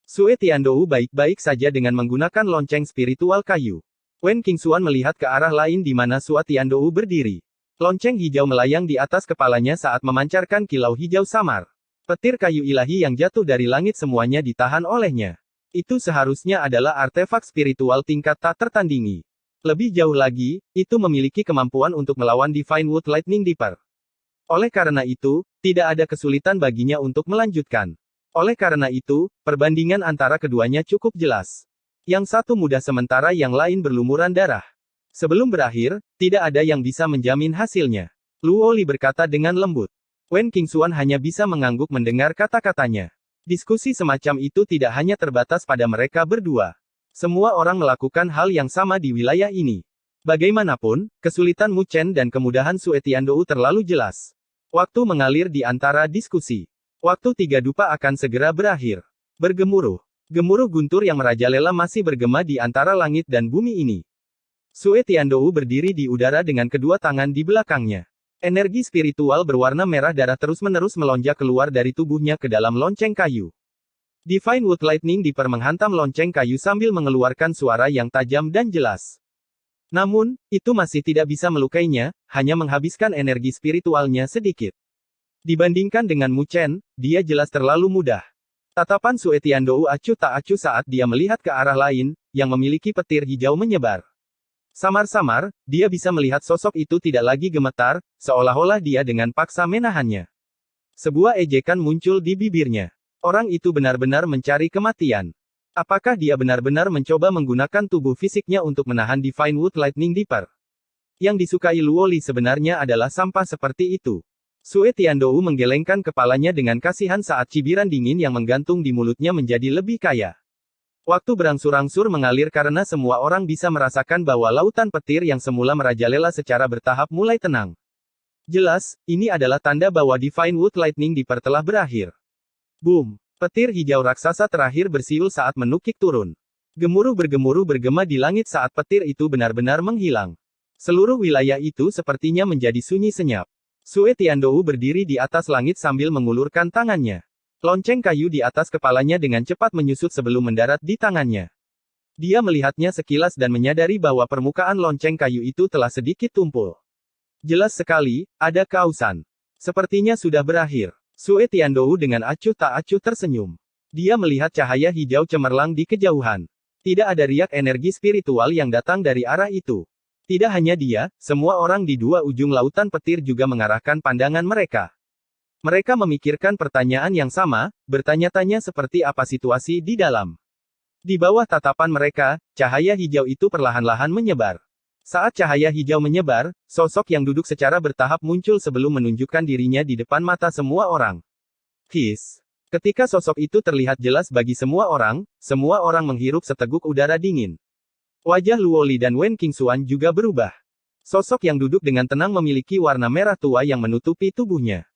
Sue Tiandou baik-baik saja dengan menggunakan lonceng spiritual kayu. Wen Qingxuan melihat ke arah lain di mana Sue Tiandou berdiri. Lonceng hijau melayang di atas kepalanya saat memancarkan kilau hijau samar. Petir kayu ilahi yang jatuh dari langit semuanya ditahan olehnya. Itu seharusnya adalah artefak spiritual tingkat tak tertandingi. Lebih jauh lagi, itu memiliki kemampuan untuk melawan Divine Wood Lightning Deeper. Oleh karena itu, tidak ada kesulitan baginya untuk melanjutkan. Oleh karena itu, perbandingan antara keduanya cukup jelas. Yang satu mudah sementara yang lain berlumuran darah. Sebelum berakhir, tidak ada yang bisa menjamin hasilnya. Luo Li berkata dengan lembut. Wen Qingxuan hanya bisa mengangguk mendengar kata-katanya. Diskusi semacam itu tidak hanya terbatas pada mereka berdua. Semua orang melakukan hal yang sama di wilayah ini. Bagaimanapun, kesulitan Mu Chen dan kemudahan Sue Tiandou terlalu jelas. Waktu mengalir di antara diskusi. Waktu tiga dupa akan segera berakhir. Bergemuruh. Gemuruh guntur yang merajalela masih bergema di antara langit dan bumi ini. Sue Tiandou berdiri di udara dengan kedua tangan di belakangnya. Energi spiritual berwarna merah darah terus-menerus melonjak keluar dari tubuhnya ke dalam lonceng kayu. Divine Wood Lightning Deeper menghantam lonceng kayu sambil mengeluarkan suara yang tajam dan jelas. Namun, itu masih tidak bisa melukainya, hanya menghabiskan energi spiritualnya sedikit. Dibandingkan dengan Mu Chen, dia jelas terlalu mudah. Tatapan Sue Tiandou acuh tak acuh saat dia melihat ke arah lain, yang memiliki petir hijau menyebar. Samar-samar, dia bisa melihat sosok itu tidak lagi gemetar, seolah-olah dia dengan paksa menahannya. Sebuah ejekan muncul di bibirnya. Orang itu benar-benar mencari kematian. Apakah dia benar-benar mencoba menggunakan tubuh fisiknya untuk menahan Divine Wood Lightning Deeper? Yang disukai Luo Li sebenarnya adalah sampah seperti itu. Sue Tiandou menggelengkan kepalanya dengan kasihan saat cibiran dingin yang menggantung di mulutnya menjadi lebih kaya. Waktu berangsur-angsur mengalir karena semua orang bisa merasakan bahwa lautan petir yang semula merajalela secara bertahap mulai tenang. Jelas, ini adalah tanda bahwa Divine Wood Lightning Deeper telah berakhir. Boom! Petir hijau raksasa terakhir bersiul saat menukik turun. Gemuruh bergema di langit saat petir itu benar-benar menghilang. Seluruh wilayah itu sepertinya menjadi sunyi senyap. Sue Tiandou berdiri di atas langit sambil mengulurkan tangannya. Lonceng kayu di atas kepalanya dengan cepat menyusut sebelum mendarat di tangannya. Dia melihatnya sekilas dan menyadari bahwa permukaan lonceng kayu itu telah sedikit tumpul. Jelas sekali, ada keausan. Sepertinya sudah berakhir. Sue Tiandou dengan acuh tak acuh tersenyum. Dia melihat cahaya hijau cemerlang di kejauhan. Tidak ada riak energi spiritual yang datang dari arah itu. Tidak hanya dia, semua orang di dua ujung lautan petir juga mengarahkan pandangan mereka. Mereka memikirkan pertanyaan yang sama, bertanya-tanya seperti apa situasi di dalam. Di bawah tatapan mereka, cahaya hijau itu perlahan-lahan menyebar. Saat cahaya hijau menyebar, sosok yang duduk secara bertahap muncul sebelum menunjukkan dirinya di depan mata semua orang. His. Ketika sosok itu terlihat jelas bagi semua orang menghirup seteguk udara dingin. Wajah Luo Li dan Wen Qingxuan juga berubah. Sosok yang duduk dengan tenang memiliki warna merah tua yang menutupi tubuhnya.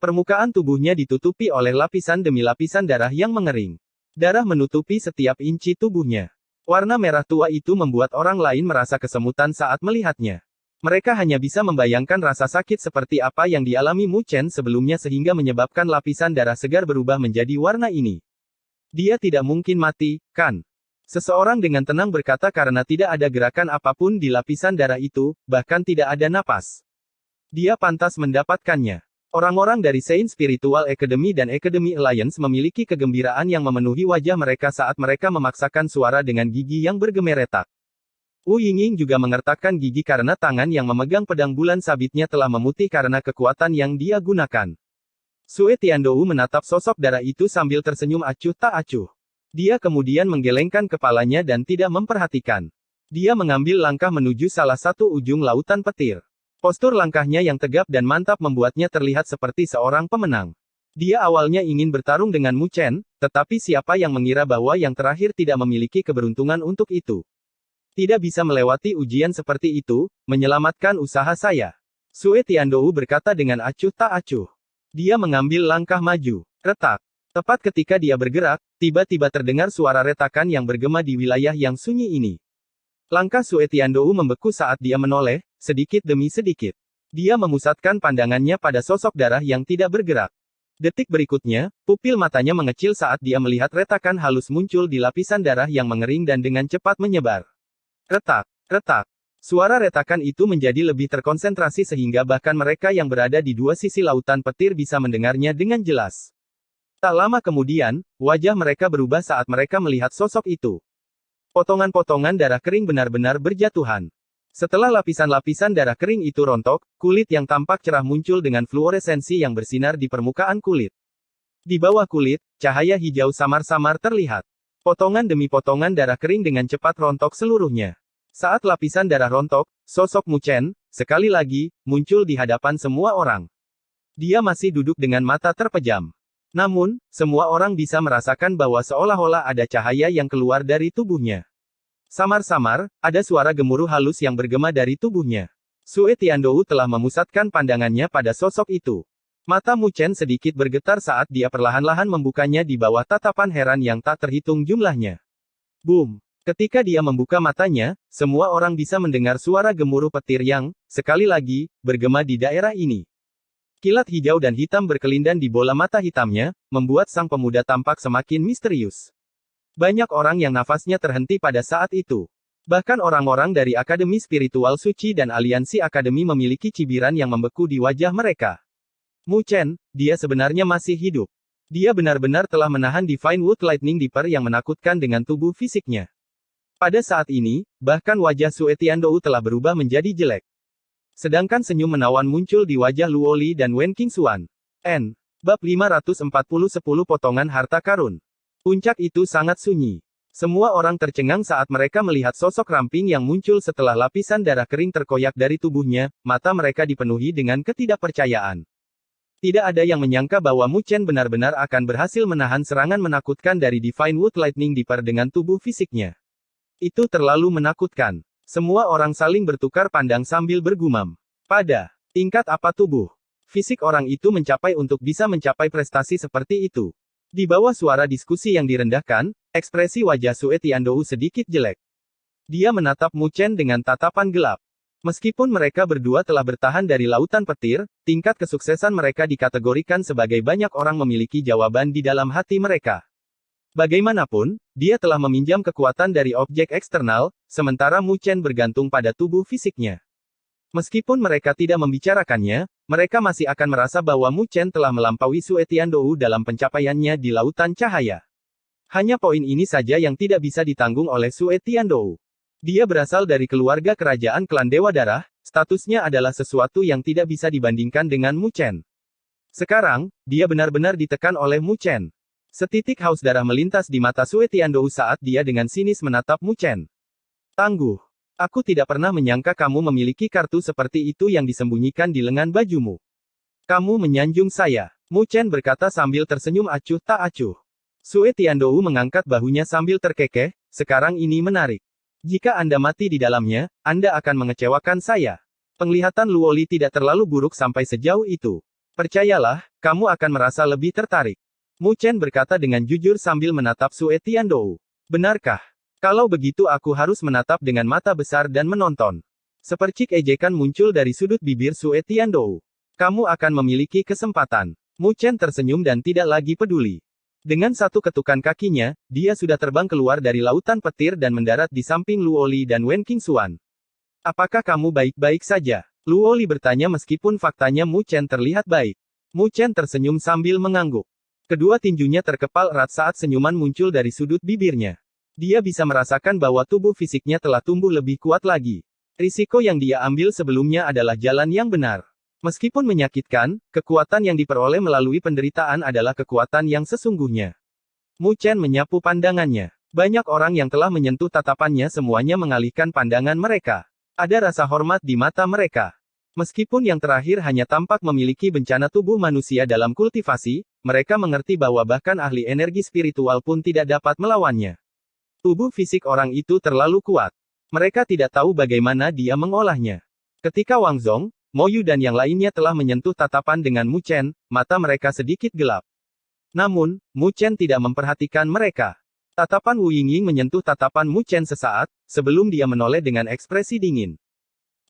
Permukaan tubuhnya ditutupi oleh lapisan demi lapisan darah yang mengering. Darah menutupi setiap inci tubuhnya. Warna merah tua itu membuat orang lain merasa kesemutan saat melihatnya. Mereka hanya bisa membayangkan rasa sakit seperti apa yang dialami Mu Chen sebelumnya sehingga menyebabkan lapisan darah segar berubah menjadi warna ini. Dia tidak mungkin mati, kan? Seseorang dengan tenang berkata karena tidak ada gerakan apapun di lapisan darah itu, bahkan tidak ada napas. Dia pantas mendapatkannya. Orang-orang dari Saint Spiritual Academy dan Academy Alliance memiliki kegembiraan yang memenuhi wajah mereka saat mereka memaksakan suara dengan gigi yang bergemeretak. Wu Yingying juga mengertakkan gigi karena tangan yang memegang pedang bulan sabitnya telah memutih karena kekuatan yang dia gunakan. Sue Tiandou menatap sosok darah itu sambil tersenyum acuh tak acuh. Dia kemudian menggelengkan kepalanya dan tidak memperhatikan. Dia mengambil langkah menuju salah satu ujung lautan petir. Postur langkahnya yang tegap dan mantap membuatnya terlihat seperti seorang pemenang. Dia awalnya ingin bertarung dengan Mu Chen, tetapi siapa yang mengira bahwa yang terakhir tidak memiliki keberuntungan untuk itu. Tidak bisa melewati ujian seperti itu, menyelamatkan usaha saya. Sue Tiandou berkata dengan acuh tak acuh. Dia mengambil langkah maju. Retak. Tepat ketika dia bergerak, tiba-tiba terdengar suara retakan yang bergema di wilayah yang sunyi ini. Langkah Sue Tiandou membeku saat dia menoleh, sedikit demi sedikit. Dia memusatkan pandangannya pada sosok darah yang tidak bergerak. Detik berikutnya, pupil matanya mengecil saat dia melihat retakan halus muncul di lapisan darah yang mengering dan dengan cepat menyebar. Retak, retak. Suara retakan itu menjadi lebih terkonsentrasi sehingga bahkan mereka yang berada di dua sisi lautan petir bisa mendengarnya dengan jelas. Tak lama kemudian, wajah mereka berubah saat mereka melihat sosok itu. Potongan-potongan darah kering benar-benar berjatuhan. Setelah lapisan-lapisan darah kering itu rontok, kulit yang tampak cerah muncul dengan fluoresensi yang bersinar di permukaan kulit. Di bawah kulit, cahaya hijau samar-samar terlihat. Potongan demi potongan darah kering dengan cepat rontok seluruhnya. Saat lapisan darah rontok, sosok Mu Chen, sekali lagi, muncul di hadapan semua orang. Dia masih duduk dengan mata terpejam. Namun, semua orang bisa merasakan bahwa seolah-olah ada cahaya yang keluar dari tubuhnya. Samar-samar, ada suara gemuruh halus yang bergema dari tubuhnya. Sue Tiandou telah memusatkan pandangannya pada sosok itu. Mata Mu Chen sedikit bergetar saat dia perlahan-lahan membukanya di bawah tatapan heran yang tak terhitung jumlahnya. Boom! Ketika dia membuka matanya, semua orang bisa mendengar suara gemuruh petir yang, sekali lagi, bergema di daerah ini. Kilat hijau dan hitam berkelindan di bola mata hitamnya, membuat sang pemuda tampak semakin misterius. Banyak orang yang nafasnya terhenti pada saat itu. Bahkan orang-orang dari Akademi Spiritual Suci dan Aliansi Akademi memiliki cibiran yang membeku di wajah mereka. Mu Chen, dia sebenarnya masih hidup. Dia benar-benar telah menahan Divine Wood Lightning Dipper yang menakutkan dengan tubuh fisiknya. Pada saat ini, bahkan wajah Sue Tiandou telah berubah menjadi jelek. Sedangkan senyum menawan muncul di wajah Luoli dan Wen Qingxuan. N. Bab 540 10 potongan harta karun. Puncak itu sangat sunyi. Semua orang tercengang saat mereka melihat sosok ramping yang muncul setelah lapisan darah kering terkoyak dari tubuhnya, mata mereka dipenuhi dengan ketidakpercayaan. Tidak ada yang menyangka bahwa Mu Chen benar-benar akan berhasil menahan serangan menakutkan dari Divine Wood Lightning Dipper dengan tubuh fisiknya. Itu terlalu menakutkan. Semua orang saling bertukar pandang sambil bergumam. Pada tingkat apa tubuh fisik orang itu mencapai untuk bisa mencapai prestasi seperti itu? Di bawah suara diskusi yang direndahkan, ekspresi wajah Sue Tiandou sedikit jelek. Dia menatap Mu Chen dengan tatapan gelap. Meskipun mereka berdua telah bertahan dari lautan petir, tingkat kesuksesan mereka dikategorikan sebagai banyak orang memiliki jawaban di dalam hati mereka. Bagaimanapun, dia telah meminjam kekuatan dari objek eksternal, sementara Mu Chen bergantung pada tubuh fisiknya. Meskipun mereka tidak membicarakannya, mereka masih akan merasa bahwa Mu Chen telah melampaui Sue Tiandou dalam pencapaiannya di lautan cahaya. Hanya poin ini saja yang tidak bisa ditanggung oleh Sue Tiandou. Dia berasal dari keluarga kerajaan klan Dewa Darah, statusnya adalah sesuatu yang tidak bisa dibandingkan dengan Mu Chen. Sekarang, dia benar-benar ditekan oleh Mu Chen. Setitik haus darah melintas di mata Sue Tiandou saat dia dengan sinis menatap Mu Chen. Tangguh. Aku tidak pernah menyangka kamu memiliki kartu seperti itu yang disembunyikan di lengan bajumu. Kamu menyanjung saya. Mu Chen berkata sambil tersenyum acuh tak acuh. Sue Tiandou mengangkat bahunya sambil terkekeh, sekarang ini menarik. Jika Anda mati di dalamnya, Anda akan mengecewakan saya. Penglihatan Luoli tidak terlalu buruk sampai sejauh itu. Percayalah, kamu akan merasa lebih tertarik. Mu Chen berkata dengan jujur sambil menatap Sue Tiandou. Benarkah? Kalau begitu aku harus menatap dengan mata besar dan menonton. Sepercik ejekan muncul dari sudut bibir Sue Tiandou. Kamu akan memiliki kesempatan. Mu Chen tersenyum dan tidak lagi peduli. Dengan satu ketukan kakinya, dia sudah terbang keluar dari lautan petir dan mendarat di samping Luoli dan Wen Qingxuan. Apakah kamu baik-baik saja? Luoli bertanya meskipun faktanya Mu Chen terlihat baik. Mu Chen tersenyum sambil mengangguk. Kedua tinjunya terkepal erat saat senyuman muncul dari sudut bibirnya. Dia bisa merasakan bahwa tubuh fisiknya telah tumbuh lebih kuat lagi. Risiko yang dia ambil sebelumnya adalah jalan yang benar. Meskipun menyakitkan, kekuatan yang diperoleh melalui penderitaan adalah kekuatan yang sesungguhnya. Mu Chen menyapu pandangannya. Banyak orang yang telah menyentuh tatapannya semuanya mengalihkan pandangan mereka. Ada rasa hormat di mata mereka. Meskipun yang terakhir hanya tampak memiliki bencana tubuh manusia dalam kultivasi, mereka mengerti bahwa bahkan ahli energi spiritual pun tidak dapat melawannya. Tubuh fisik orang itu terlalu kuat. Mereka tidak tahu bagaimana dia mengolahnya. Ketika Wang Zong, Mo Yu dan yang lainnya telah menyentuh tatapan dengan Mu Chen, mata mereka sedikit gelap. Namun, Mu Chen tidak memperhatikan mereka. Tatapan Wu Yingying menyentuh tatapan Mu Chen sesaat, sebelum dia menoleh dengan ekspresi dingin.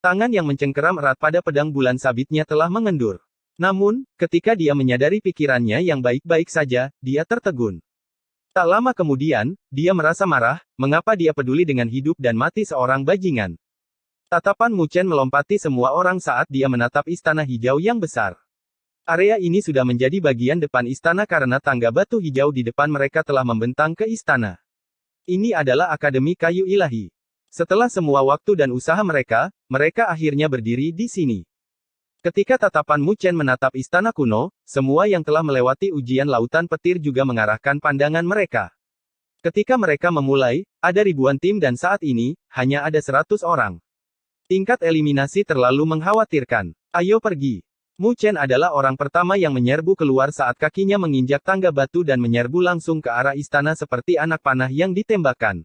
Tangan yang mencengkeram erat pada pedang bulan sabitnya telah mengendur. Namun, ketika dia menyadari pikirannya yang baik-baik saja, dia tertegun. Tak lama kemudian, dia merasa marah, mengapa dia peduli dengan hidup dan mati seorang bajingan. Tatapan Mu Chen melompati semua orang saat dia menatap istana hijau yang besar. Area ini sudah menjadi bagian depan istana karena tangga batu hijau di depan mereka telah membentang ke istana. Ini adalah Akademi Kayu Ilahi. Setelah semua waktu dan usaha mereka akhirnya berdiri di sini. Ketika tatapan Mu Chen menatap istana kuno, semua yang telah melewati ujian lautan petir juga mengarahkan pandangan mereka. Ketika mereka memulai, ada ribuan tim dan saat ini, hanya ada 100 orang. Tingkat eliminasi terlalu mengkhawatirkan. Ayo pergi. Mu Chen adalah orang pertama yang menyerbu keluar saat kakinya menginjak tangga batu dan menyerbu langsung ke arah istana seperti anak panah yang ditembakkan.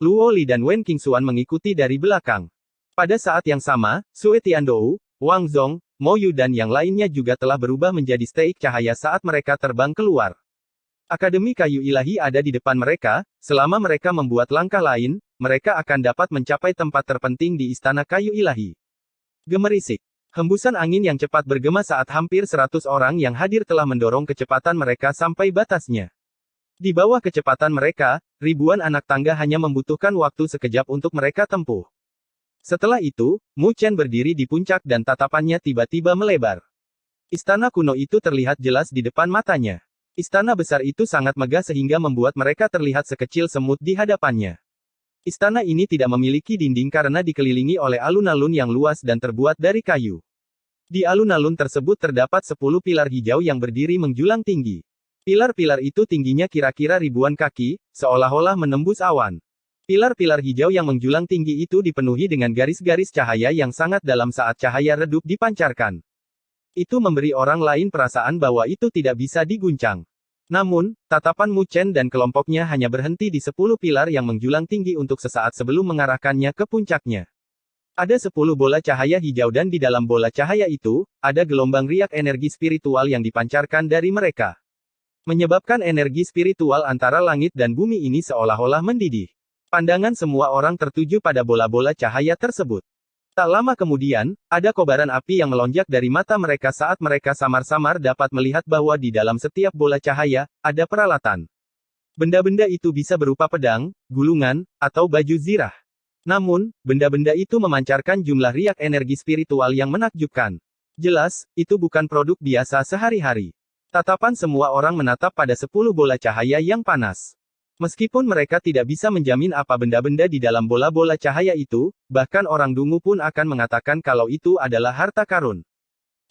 Luo Li dan Wen Qingxuan mengikuti dari belakang. Pada saat yang sama, Sue Tiandou, Wang Zong, Mo Yu dan yang lainnya juga telah berubah menjadi steik cahaya saat mereka terbang keluar. Akademi Kayu Ilahi ada di depan mereka, selama mereka membuat langkah lain, mereka akan dapat mencapai tempat terpenting di Istana Kayu Ilahi. Gemerisik. Hembusan angin yang cepat bergema saat hampir 100 orang yang hadir telah mendorong kecepatan mereka sampai batasnya. Di bawah kecepatan mereka, ribuan anak tangga hanya membutuhkan waktu sekejap untuk mereka tempuh. Setelah itu, Mu Chen berdiri di puncak dan tatapannya tiba-tiba melebar. Istana kuno itu terlihat jelas di depan matanya. Istana besar itu sangat megah sehingga membuat mereka terlihat sekecil semut di hadapannya. Istana ini tidak memiliki dinding karena dikelilingi oleh alun-alun yang luas dan terbuat dari kayu. Di alun-alun tersebut terdapat 10 pilar hijau yang berdiri menjulang tinggi. Pilar-pilar itu tingginya kira-kira ribuan kaki, seolah-olah menembus awan. Pilar-pilar hijau yang menjulang tinggi itu dipenuhi dengan garis-garis cahaya yang sangat dalam saat cahaya redup dipancarkan. Itu memberi orang lain perasaan bahwa itu tidak bisa diguncang. Namun, tatapan Mu Chen dan kelompoknya hanya berhenti di 10 pilar yang menjulang tinggi untuk sesaat sebelum mengarahkannya ke puncaknya. Ada 10 bola cahaya hijau dan di dalam bola cahaya itu, ada gelombang riak energi spiritual yang dipancarkan dari mereka. Menyebabkan energi spiritual antara langit dan bumi ini seolah-olah mendidih. Pandangan semua orang tertuju pada bola-bola cahaya tersebut. Tak lama kemudian, ada kobaran api yang melonjak dari mata mereka saat mereka samar-samar dapat melihat bahwa di dalam setiap bola cahaya, ada peralatan. Benda-benda itu bisa berupa pedang, gulungan, atau baju zirah. Namun, benda-benda itu memancarkan jumlah riak energi spiritual yang menakjubkan. Jelas, itu bukan produk biasa sehari-hari. Tatapan semua orang menatap pada 10 bola cahaya yang panas. Meskipun mereka tidak bisa menjamin apa benda-benda di dalam bola-bola cahaya itu, bahkan orang dungu pun akan mengatakan kalau itu adalah harta karun.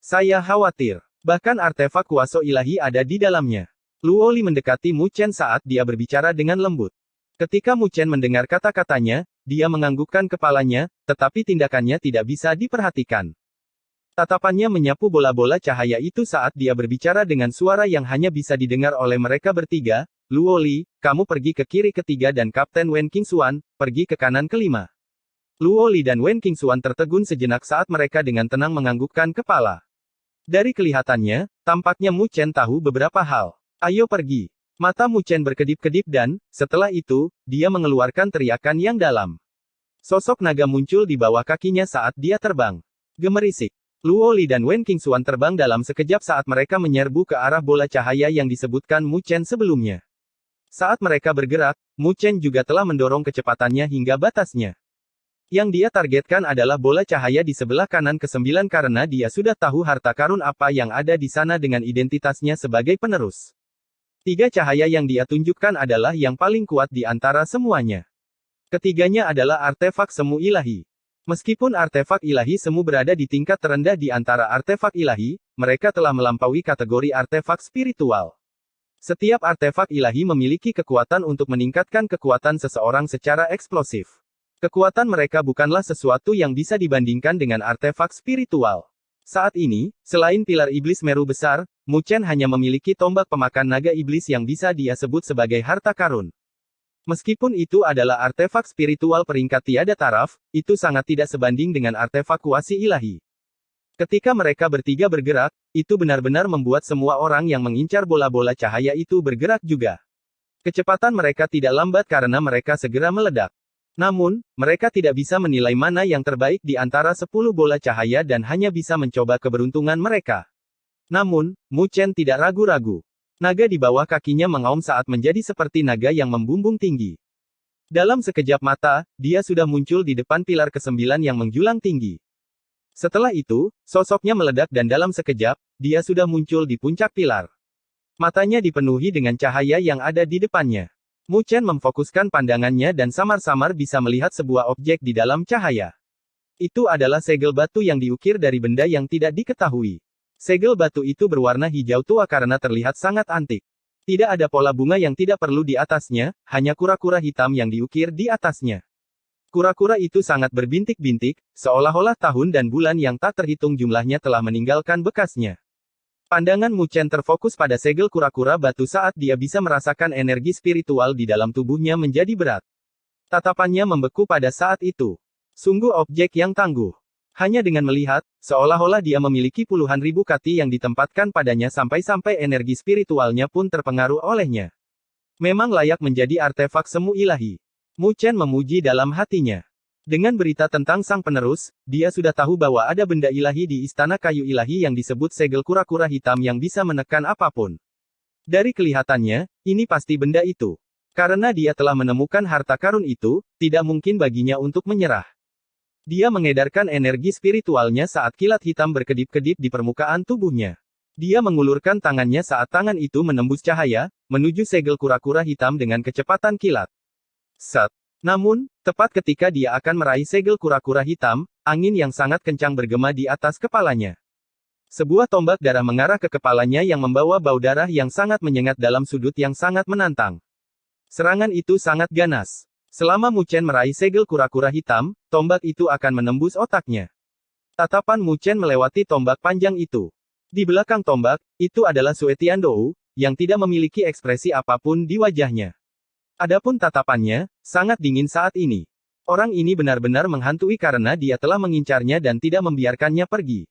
Saya khawatir. Bahkan artefak kuasa ilahi ada di dalamnya. Luo Li mendekati Mu Chen saat dia berbicara dengan lembut. Ketika Mu Chen mendengar kata-katanya, dia menganggukkan kepalanya, tetapi tindakannya tidak bisa diperhatikan. Tatapannya menyapu bola-bola cahaya itu saat dia berbicara dengan suara yang hanya bisa didengar oleh mereka bertiga. Luo Li, kamu pergi ke kiri ketiga dan Kapten Wen Qingxuan, pergi ke kanan kelima. Luo Li dan Wen Qingxuan tertegun sejenak saat mereka dengan tenang menganggukkan kepala. Dari kelihatannya, tampaknya Mu Chen tahu beberapa hal. Ayo pergi. Mata Mu Chen berkedip-kedip dan, setelah itu, dia mengeluarkan teriakan yang dalam. Sosok naga muncul di bawah kakinya saat dia terbang. Gemerisik. Luo Li dan Wen Qingxuan terbang dalam sekejap saat mereka menyerbu ke arah bola cahaya yang disebutkan Mu Chen sebelumnya. Saat mereka bergerak, Mu Chen juga telah mendorong kecepatannya hingga batasnya. Yang dia targetkan adalah bola cahaya di sebelah kanan ke-9 karena dia sudah tahu harta karun apa yang ada di sana dengan identitasnya sebagai penerus. 3 cahaya yang dia tunjukkan adalah yang paling kuat di antara semuanya. Ketiganya adalah artefak semu ilahi. Meskipun artefak ilahi semu berada di tingkat terendah di antara artefak ilahi, mereka telah melampaui kategori artefak spiritual. Setiap artefak ilahi memiliki kekuatan untuk meningkatkan kekuatan seseorang secara eksplosif. Kekuatan mereka bukanlah sesuatu yang bisa dibandingkan dengan artefak spiritual. Saat ini, selain pilar iblis meru besar, Mu Chen hanya memiliki tombak pemakan naga iblis yang bisa dia sebut sebagai harta karun. Meskipun itu adalah artefak spiritual peringkat tiada taraf, itu sangat tidak sebanding dengan artefak kuasi ilahi. Ketika mereka bertiga bergerak, itu benar-benar membuat semua orang yang mengincar bola-bola cahaya itu bergerak juga. Kecepatan mereka tidak lambat karena mereka segera meledak. Namun, mereka tidak bisa menilai mana yang terbaik di antara 10 bola cahaya dan hanya bisa mencoba keberuntungan mereka. Namun, Mu Chen tidak ragu-ragu. Naga di bawah kakinya mengaum saat menjadi seperti naga yang membumbung tinggi. Dalam sekejap mata, dia sudah muncul di depan pilar ke-9 yang menjulang tinggi. Setelah itu, sosoknya meledak dan dalam sekejap, dia sudah muncul di puncak pilar. Matanya dipenuhi dengan cahaya yang ada di depannya. Mu Chen memfokuskan pandangannya dan samar-samar bisa melihat sebuah objek di dalam cahaya. Itu adalah segel batu yang diukir dari benda yang tidak diketahui. Segel batu itu berwarna hijau tua karena terlihat sangat antik. Tidak ada pola bunga yang tidak perlu di atasnya, hanya kura-kura hitam yang diukir di atasnya. Kura-kura itu sangat berbintik-bintik, seolah-olah tahun dan bulan yang tak terhitung jumlahnya telah meninggalkan bekasnya. Pandangan Mu Chen terfokus pada segel kura-kura batu saat dia bisa merasakan energi spiritual di dalam tubuhnya menjadi berat. Tatapannya membeku pada saat itu. Sungguh objek yang tangguh. Hanya dengan melihat, seolah-olah dia memiliki puluhan ribu kati yang ditempatkan padanya sampai-sampai energi spiritualnya pun terpengaruh olehnya. Memang layak menjadi artefak semu ilahi. Mu Chen memuji dalam hatinya. Dengan berita tentang sang penerus, dia sudah tahu bahwa ada benda ilahi di istana kayu ilahi yang disebut segel kura-kura hitam yang bisa menekan apapun. Dari kelihatannya, ini pasti benda itu. Karena dia telah menemukan harta karun itu, tidak mungkin baginya untuk menyerah. Dia mengedarkan energi spiritualnya saat kilat hitam berkedip-kedip di permukaan tubuhnya. Dia mengulurkan tangannya saat tangan itu menembus cahaya, menuju segel kura-kura hitam dengan kecepatan kilat. Set. Namun, tepat ketika dia akan meraih segel kura-kura hitam, angin yang sangat kencang bergema di atas kepalanya. Sebuah tombak darah mengarah ke kepalanya yang membawa bau darah yang sangat menyengat dalam sudut yang sangat menantang. Serangan itu sangat ganas. Selama Mu Chen meraih segel kura-kura hitam, tombak itu akan menembus otaknya. Tatapan Mu Chen melewati tombak panjang itu. Di belakang tombak, itu adalah Sue Tiandou, yang tidak memiliki ekspresi apapun di wajahnya. Adapun tatapannya, sangat dingin saat ini. Orang ini benar-benar menghantui karena dia telah mengincarnya dan tidak membiarkannya pergi.